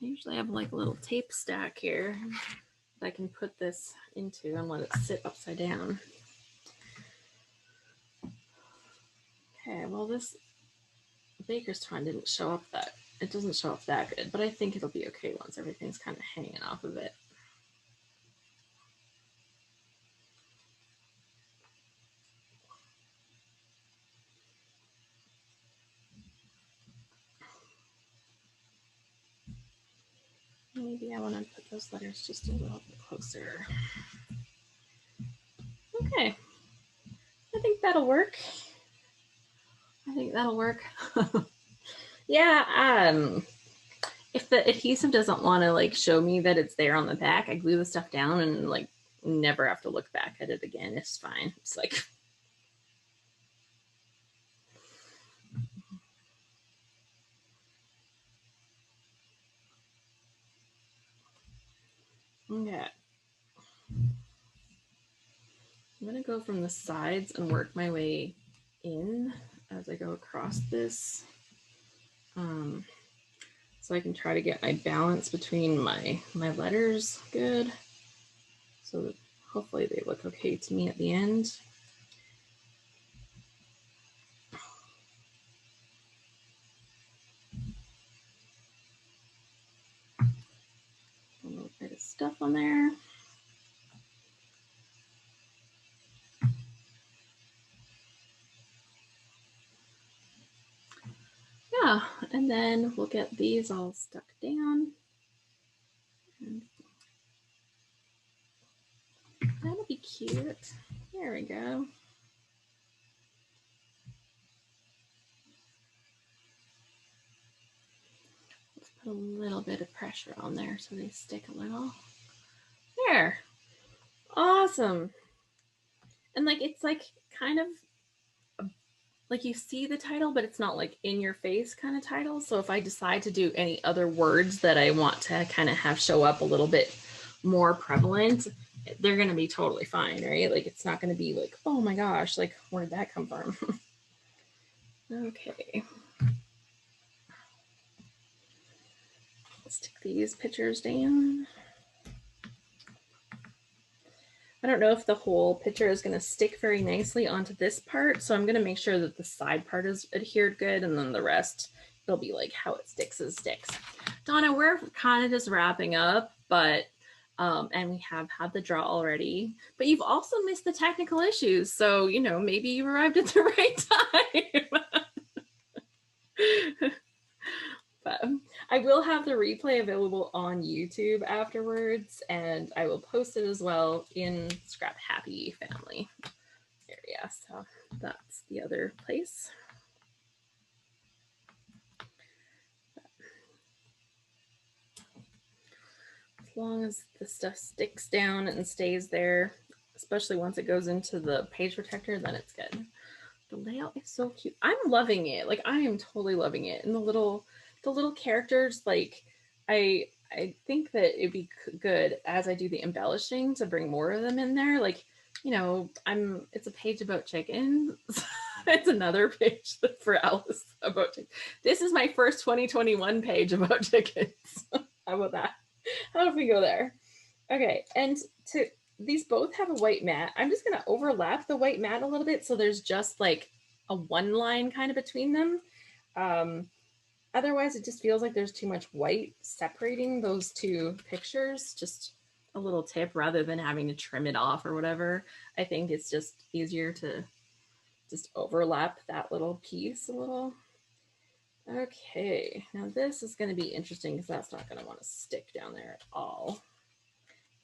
Speaker 1: usually have like a little tape stack here that I can put this into and let it sit upside down. Okay, well this baker's twine didn't show up that, it doesn't show up that good, but I think it'll be okay once everything's kind of hanging off of it. Maybe I want to put those letters just a little bit closer. Okay, I think that'll work. Yeah, if the adhesive doesn't want to like show me that it's there on the back, I glue the stuff down and like never have to look back at it again. It's fine. It's like okay. I'm gonna go from the sides and work my way in as I go across this. So I can try to get my balance between my letters good. So that hopefully they look okay to me at the end. A little bit of stuff on there. Yeah, and then we'll get these all stuck down. And that'll be cute. There we go. Let's put a little bit of pressure on there so they stick a little. There. Awesome. And like it's like kind of like you see the title, but it's not like in your face kind of title. So if I decide to do any other words that I want to kind of have show up a little bit more prevalent, they're going to be totally fine, right? Like it's not going to be like, oh my gosh, like where'd that come from? Okay. Stick these pictures down. I don't know if the whole picture is going to stick very nicely onto this part, so I'm going to make sure that the side part is adhered good, and then the rest, it'll be like how it sticks as sticks. Donna, we're kind of just wrapping up, but and we have had the draw already, but you've also missed the technical issues, so you know, maybe you arrived at the right time. But I will have the replay available on YouTube afterwards, and I will post it as well in Scrap Happy Family area. So that's the other place. As long as the stuff sticks down and stays there, especially once it goes into the page protector, then it's good. The layout is so cute. I'm loving it. Like, I am totally loving it. And the little characters, like, I think that it'd be good as I do the embellishing to bring more of them in there. Like, you know, it's a page about chickens. It's another page for Alice about chickens. This is my first 2021 page about chickens. How about that? How about if we go there? Okay, and these both have a white mat. I'm just going to overlap the white mat a little bit so there's just like a one line kind of between them. Otherwise, it just feels like there's too much white separating those two pictures. Just a little tip, rather than having to trim it off or whatever. I think it's just easier to just overlap that little piece a little. Okay, now this is going to be interesting because that's not going to want to stick down there at all.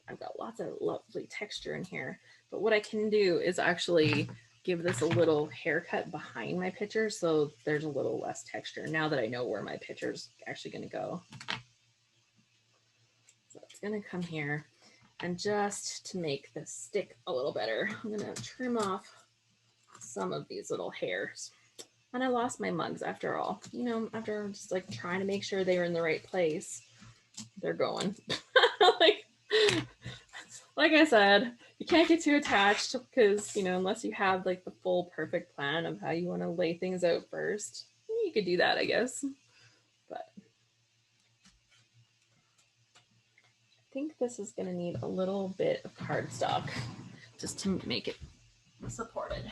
Speaker 1: I've got lots of lovely texture in here, but what I can do is actually give this a little haircut behind my picture so there's a little less texture now that I know where my picture's actually going to go. So it's going to come here, and just to make this stick a little better, I'm going to trim off some of these little hairs. And I lost my mugs after all, you know, after just like trying to make sure they were in the right place, they're going. like I said, you can't get too attached because, you know, unless you have like the full perfect plan of how you want to lay things out first, you could do that, I guess. But I think this is going to need a little bit of cardstock just to make it supported.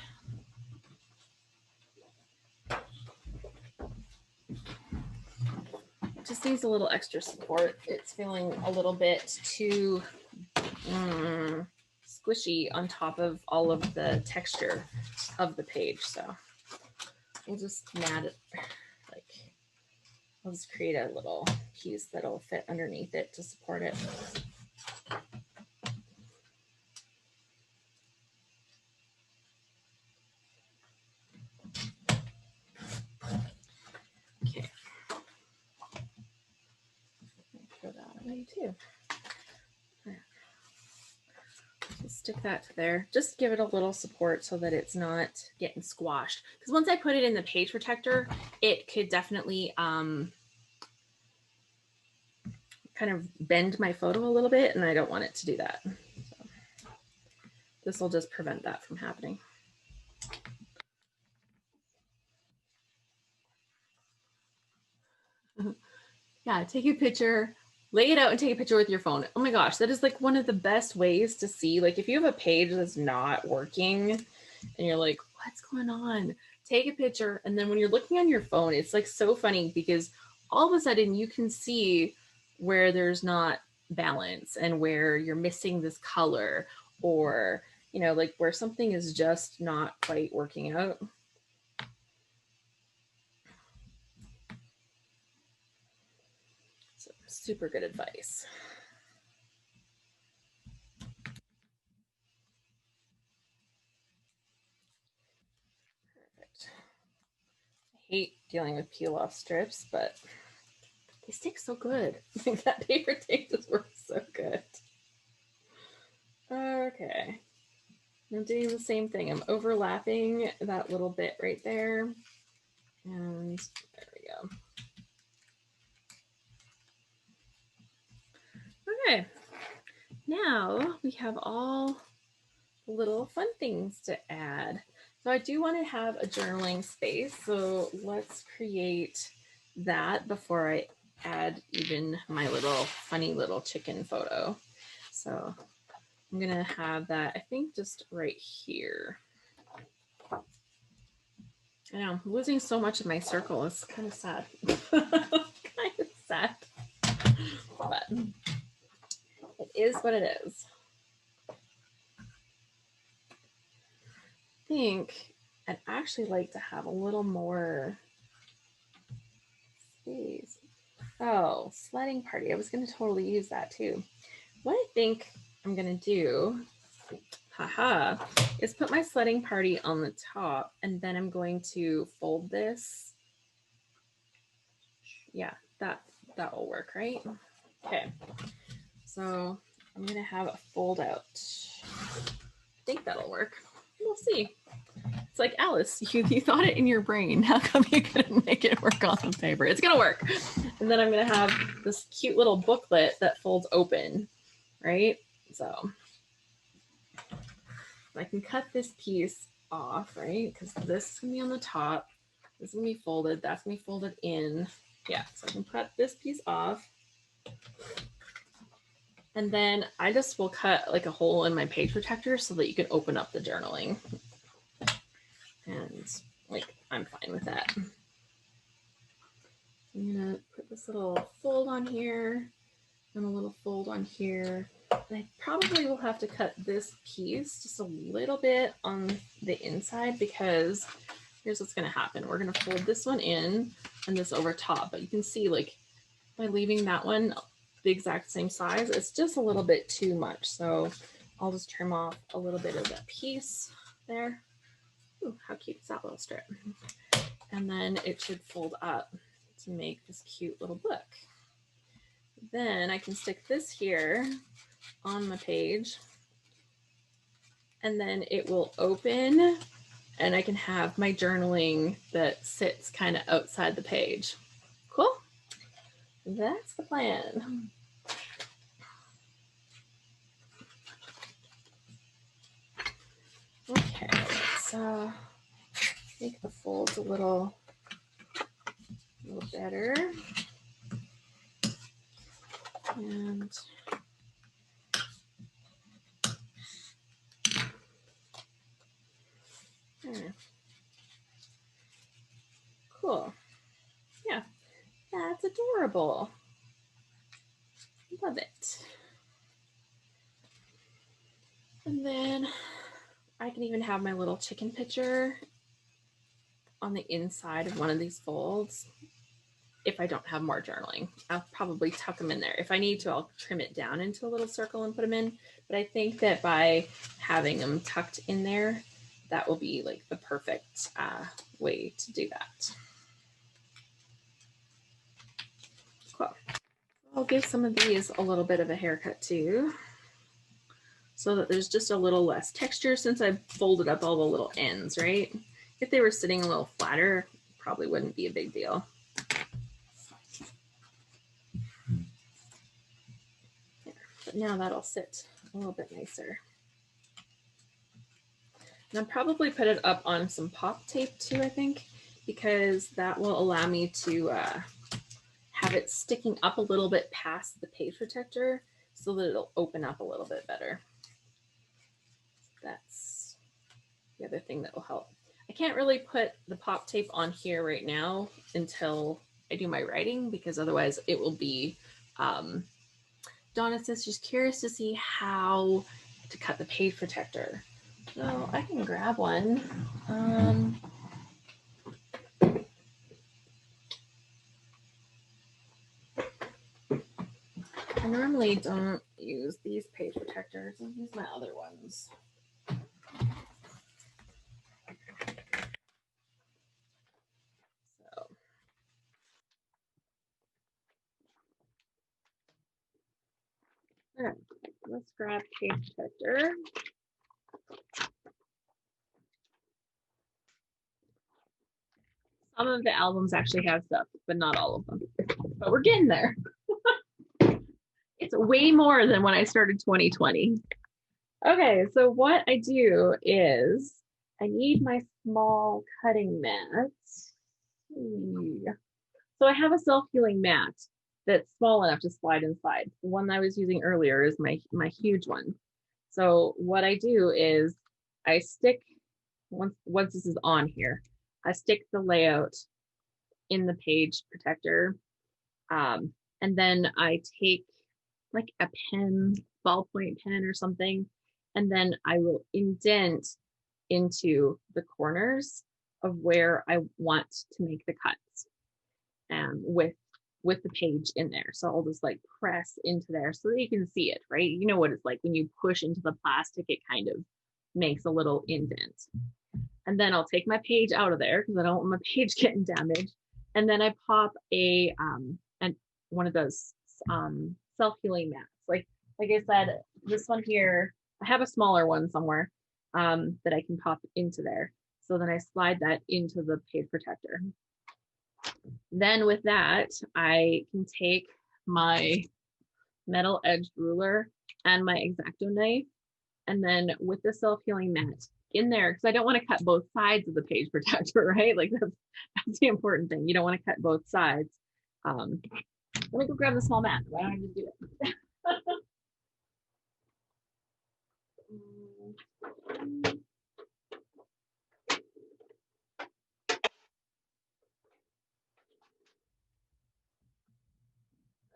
Speaker 1: Just needs a little extra support. It's feeling a little bit too squishy on top of all of the texture of the page. So we'll just mat it, like, I'll just create a little piece that'll fit underneath it to support it. Okay. Throw that away too. Just stick that to there. Just give it a little support so that it's not getting squashed. Because once I put it in the page protector, it could definitely kind of bend my photo a little bit, and I don't want it to do that. So this will just prevent that from happening. Yeah, take a picture, lay it out and take a picture with your phone. Oh my gosh, that is like one of the best ways to see, like, if you have a page that's not working and you're like, what's going on? Take a picture, and then when you're looking on your phone, it's like so funny because all of a sudden you can see where there's not balance and where you're missing this color, or, you know, like where something is just not quite working out. So, super good advice. Perfect. I hate dealing with peel off strips, but they stick so good. I think that paper tape just works so good. Okay. I'm doing the same thing. I'm overlapping that little bit right there. And there we go. Okay. Now we have all the little fun things to add. So I do want to have a journaling space. So let's create that before I add even my little funny little chicken photo. So I'm gonna have that, I think, just right here. I know, I'm losing so much of my circle. It's kind of sad. Kind of sad. But it is what it is. I think I'd actually like to have a little more space. Oh, sledding party. I was going to totally use that too. What I think I'm going to do, haha, is put my sledding party on the top, and then I'm going to fold this. Yeah, that will work, right? Okay. So I'm going to have a fold out. I think that'll work. We'll see. It's like, Alice, you thought it in your brain. How come you couldn't make it work on the paper? It's going to work. And then I'm going to have this cute little booklet that folds open, right? So I can cut this piece off, right? Because this is going to be on the top. This is going to be folded. That's going to be folded in. Yeah, so I can cut this piece off. And then I just will cut like a hole in my page protector so that you can open up the journaling. And like, I'm fine with that. I'm gonna put this little fold on here and a little fold on here. And I probably will have to cut this piece just a little bit on the inside, because here's what's gonna happen. We're gonna fold this one in and this over top, but you can see, like, by leaving that one the exact same size, it's just a little bit too much. So I'll just trim off a little bit of that piece there. Ooh, how cute is that little strip? And then it should fold up to make this cute little book. Then I can stick this here on my page, and then it will open, and I can have my journaling that sits kind of outside the page. Cool. That's the plan. Okay, let's make the folds a little better. And cool. Yeah, that's adorable. Love it. And then I can even have my little chicken picture on the inside of one of these folds. If I don't have more journaling, I'll probably tuck them in there. If I need to, I'll trim it down into a little circle and put them in. But I think that by having them tucked in there, that will be like the perfect way to do that. Cool. I'll give some of these a little bit of a haircut too, so that there's just a little less texture, since I've folded up all the little ends, right? If they were sitting a little flatter, probably wouldn't be a big deal. There. But now that'll sit a little bit nicer. And I'll probably put it up on some pop tape too, I think, because that will allow me to have it sticking up a little bit past the page protector so that it'll open up a little bit better. That's the other thing that will help. I can't really put the pop tape on here right now until I do my writing, because otherwise it will be, Donna says she's curious to see how to cut the page protector. So I can grab one. I normally don't use these page protectors. I'll use my other ones. So. All right, let's grab page protector. Some of the albums actually have stuff, but not all of them. But we're getting there. It's way more than when I started 2020. Okay, so what I do is I need my small cutting mat. So I have a self-healing mat,
Speaker 2: that's small enough to slide inside. The one I was using earlier is my huge one. So what I do is I stick, once this is on here, I stick the layout in the page protector. And then I take like a pen, ballpoint pen or something, and then I will indent into the corners of where I want to make the cuts with the page in there. So I'll just like press into there so that you can see it, right? You know what it's like when you push into the plastic, it kind of makes a little indent. And then I'll take my page out of there because I don't want my page getting damaged. And then I pop a and one of those self-healing mats. Like I said, this one here, I have a smaller one somewhere that I can pop into there. So then I slide that into the page protector. Then with that, I can take my metal edged ruler and my X-Acto knife, and then with the self-healing mat in there, because I don't want to cut both sides of the page protector, right? Like that's the important thing. You don't want to cut both sides. Let me go grab the small mat. Why don't I just do it?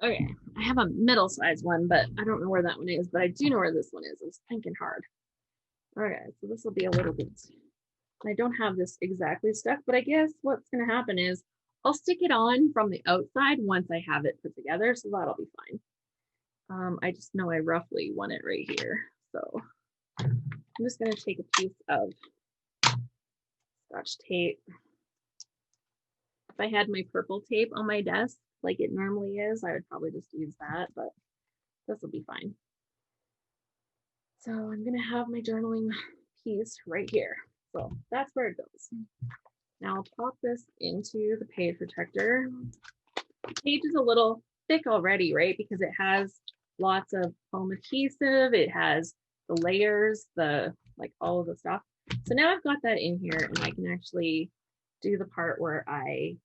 Speaker 2: Okay, I have a middle-sized one, but I don't know where that one is, but I do know where this one is. I was thinking hard. Okay, so this will be a little bit, I don't have this exactly stuck, but I guess what's gonna happen is I'll stick it on from the outside once I have it put together, so that'll be fine. I just know I roughly want it right here. So I'm just gonna take a piece of Scotch tape. If I had my purple tape on my desk, like it normally is, I would probably just use that, but this will be fine. So I'm gonna have my journaling piece right here. So that's where it goes. Now I'll pop this into the page protector. The page is a little thick already, right? Because it has lots of foam adhesive, it has the layers, like all of the stuff. So now I've got that in here and I can actually do the part where I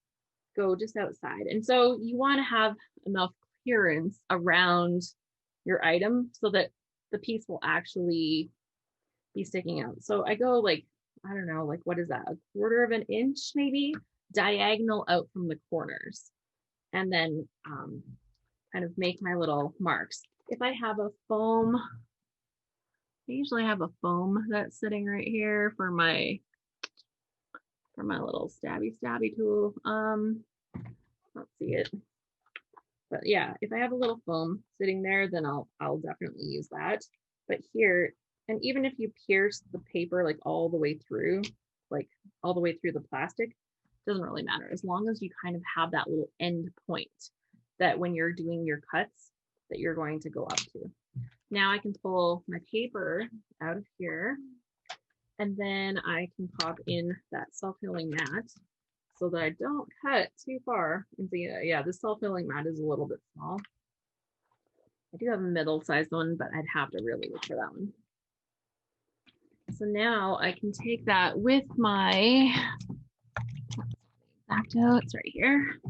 Speaker 2: go just outside. And so you want to have enough clearance around your item so that the piece will actually be sticking out. So I go like, I don't know, like what is that? 1/4 of an inch maybe diagonal out from the corners. And then kind of make my little marks. If I have a foam, I usually have a foam that's sitting right here for my little stabby tool. Let's see it. But yeah, if I have a little foam sitting there, then I'll definitely use that. But here, and even if you pierce the paper like all the way through, like all the way through the plastic, doesn't really matter as long as you kind of have that little end point that when you're doing your cuts that you're going to go up to. Now I can pull my paper out of here and then I can pop in that self-healing mat so that I don't cut too far. And see, yeah, this self-healing mat is a little bit small. I do have a middle-sized one, but I'd have to really look for that one. So now I can take that with my X-Acto, it's right here.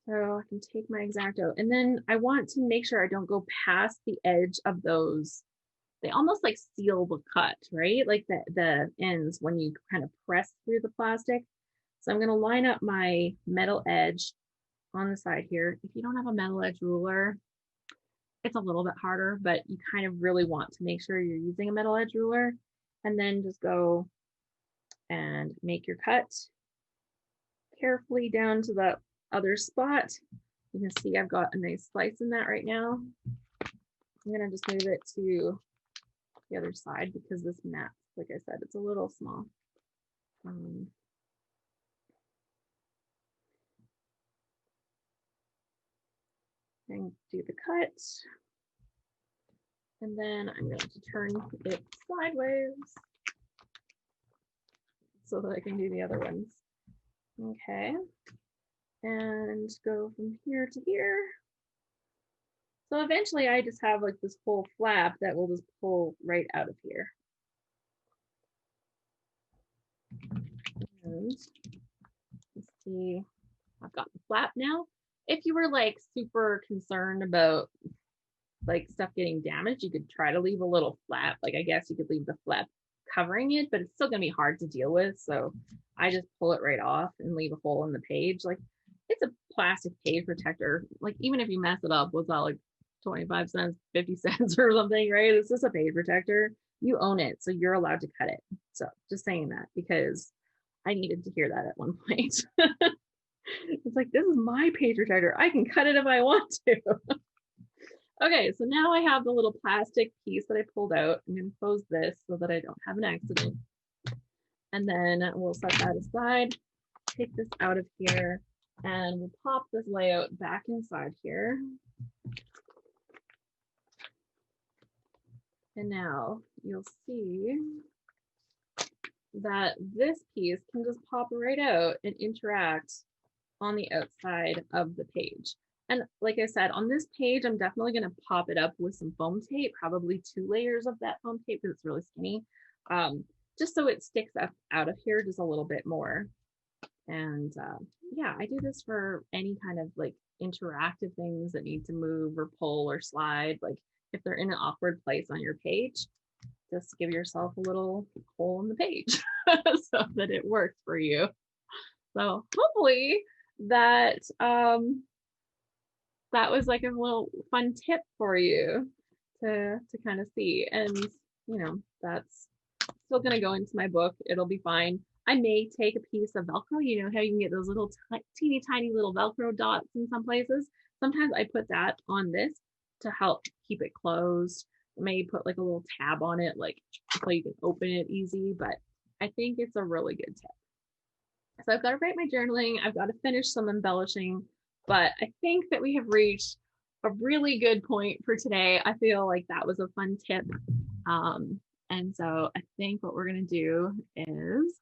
Speaker 2: So I can take my X-Acto and then I want to make sure I don't go past the edge of those. They almost like seal the cut, right? Like the ends when you kind of press through the plastic. So I'm going to line up my metal edge on the side here. If you don't have a metal edge ruler, it's a little bit harder, but you kind of really want to make sure you're using a metal edge ruler and then just go and make your cut carefully down to the other spot. You can see I've got a nice slice in that right now. I'm going to just move it to the other side because this mat, like I said, it's a little small. And do the cut. And then I'm going to turn it sideways so that I can do the other ones. Okay. And go from here to here. So eventually I just have like this whole flap that will just pull right out of here. And let's see, I've got the flap now. If you were like super concerned about like stuff getting damaged, you could try to leave a little flap. Like I guess you could leave the flap covering it, but it's still gonna be hard to deal with. So I just pull it right off and leave a hole in the page. Like it's a plastic page protector. Like even if you mess it up, what's that, like 25 cents, 50 cents or something, right? It's just a page protector. You own it, so you're allowed to cut it. So just saying that because I needed to hear that at one point. It's like, this is my page protector. I can cut it if I want to. Okay, so now I have the little plastic piece that I pulled out. I'm going to close this so that I don't have an accident. And then we'll set that aside, take this out of here, and we'll pop this layout back inside here. And now you'll see that this piece can just pop right out and interact on the outside of the page. And like I said, on this page, I'm definitely going to pop it up with some foam tape, probably 2 layers of that foam tape because it's really skinny, just so it sticks up out of here just a little bit more. And yeah, I do this for any kind of like interactive things that need to move or pull or slide. Like if they're in an awkward place on your page, just give yourself a little hole in the page so that it works for you. So hopefully that that was like a little fun tip for you to kind of see. And you know, that's still going to go into my book. It'll be fine. I may take a piece of Velcro. You know how you can get those little teeny tiny little Velcro dots in some places. Sometimes I put that on this to help keep it closed. Maybe put like a little tab on it, like so you can open it easy. But I think it's a really good tip. So I've got to write my journaling. I've got to finish some embellishing, but I think that we have reached a really good point for today. I feel like that was a fun tip. And so I think what we're going to do is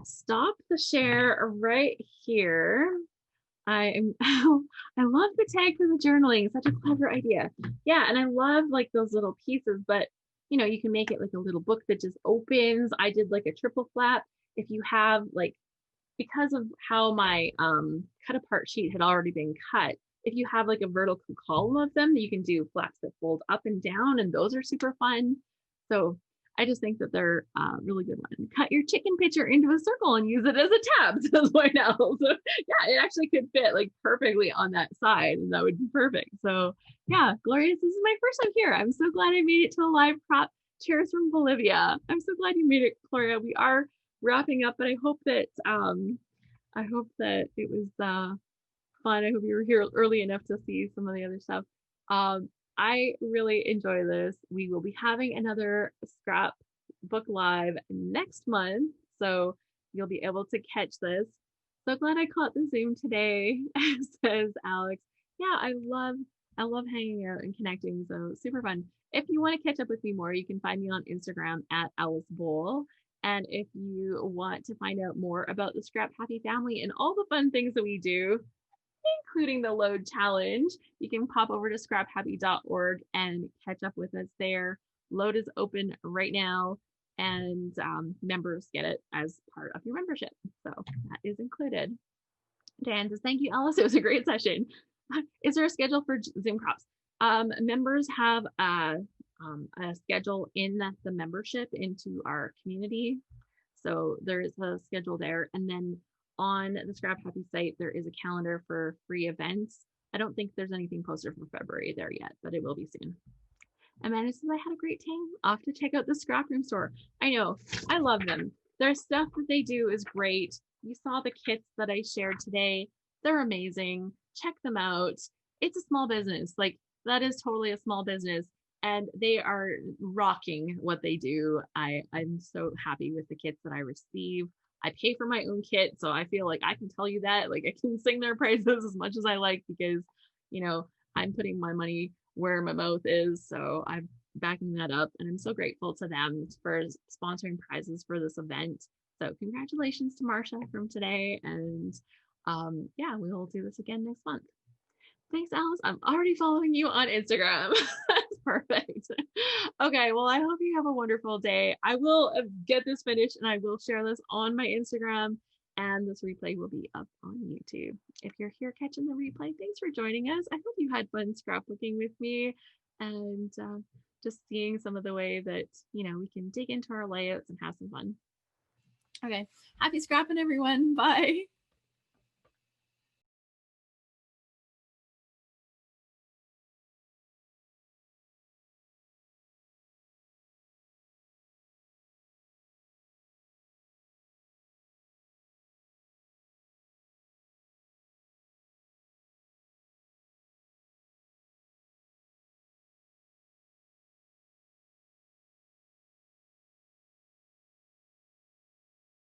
Speaker 2: stop the share right here. I love the tag for the journaling. Such a clever idea. Yeah, and I love like those little pieces, but you know, you can make it like a little book that just opens. I did like a triple flap. If you have like, because of how my cut apart sheet had already been cut, if you have like a vertical column of them, you can do flaps that fold up and down, and those are super fun. So I just think that they're really good one. Cut your chicken picture into a circle and use it as a tab, says White Owl. So yeah, it actually could fit like perfectly on that side, and that would be perfect. So yeah, Glorious, this is my first time here. I'm so glad I made it to a live prop. Cheers from Bolivia. I'm so glad you made it, Gloria. We are wrapping up, but I hope that it was fun. I hope you were here early enough to see some of the other stuff. I really enjoy this. We will be having another Scrapbook Live next month, so you'll be able to catch this. So glad I caught the Zoom today, says Alex. Yeah, I love hanging out and connecting, so super fun. If you want to catch up with me more, you can find me on Instagram at Alice Bowl. And if you want to find out more about the Scrap Happy family and all the fun things that we do, including the load challenge, you can pop over to scraphappy.org and catch up with us there. Load is open right now, and members get it as part of your membership. So that is included. Dan says, thank you, Alice. It was a great session. Is there a schedule for Zoom crops? Members have a schedule in the membership into our community. So there is a schedule there. And then on the Scrap Happy site, there is a calendar for free events. I don't think there's anything posted for February there yet, but it will be soon. Amanda says, I had a great time. Off to check out the ScrapRoom store. I know, I love them. Their stuff that they do is great. You saw the kits that I shared today. They're amazing. Check them out. It's a small business. Like, that is totally a small business, and they are rocking what they do. I'm so happy with the kits that I receive. I pay for my own kit, so I feel like I can tell you that. Like, I can sing their praises as much as I like, because, you know, I'm putting my money where my mouth is. So I'm backing that up, and I'm so grateful to them for sponsoring prizes for this event. So congratulations to Marsha from today. And yeah, we will do this again next month. Thanks, Alice. I'm already following you on Instagram. That's perfect. Okay, well, I hope you have a wonderful day. I will get this finished and I will share this on my Instagram. and this replay will be up on YouTube. If you're here catching the replay, thanks for joining us. I hope you had fun scrapbooking with me and just seeing some of the way that, we can dig into our layouts and have some fun. Okay, happy scrapping, everyone. Bye.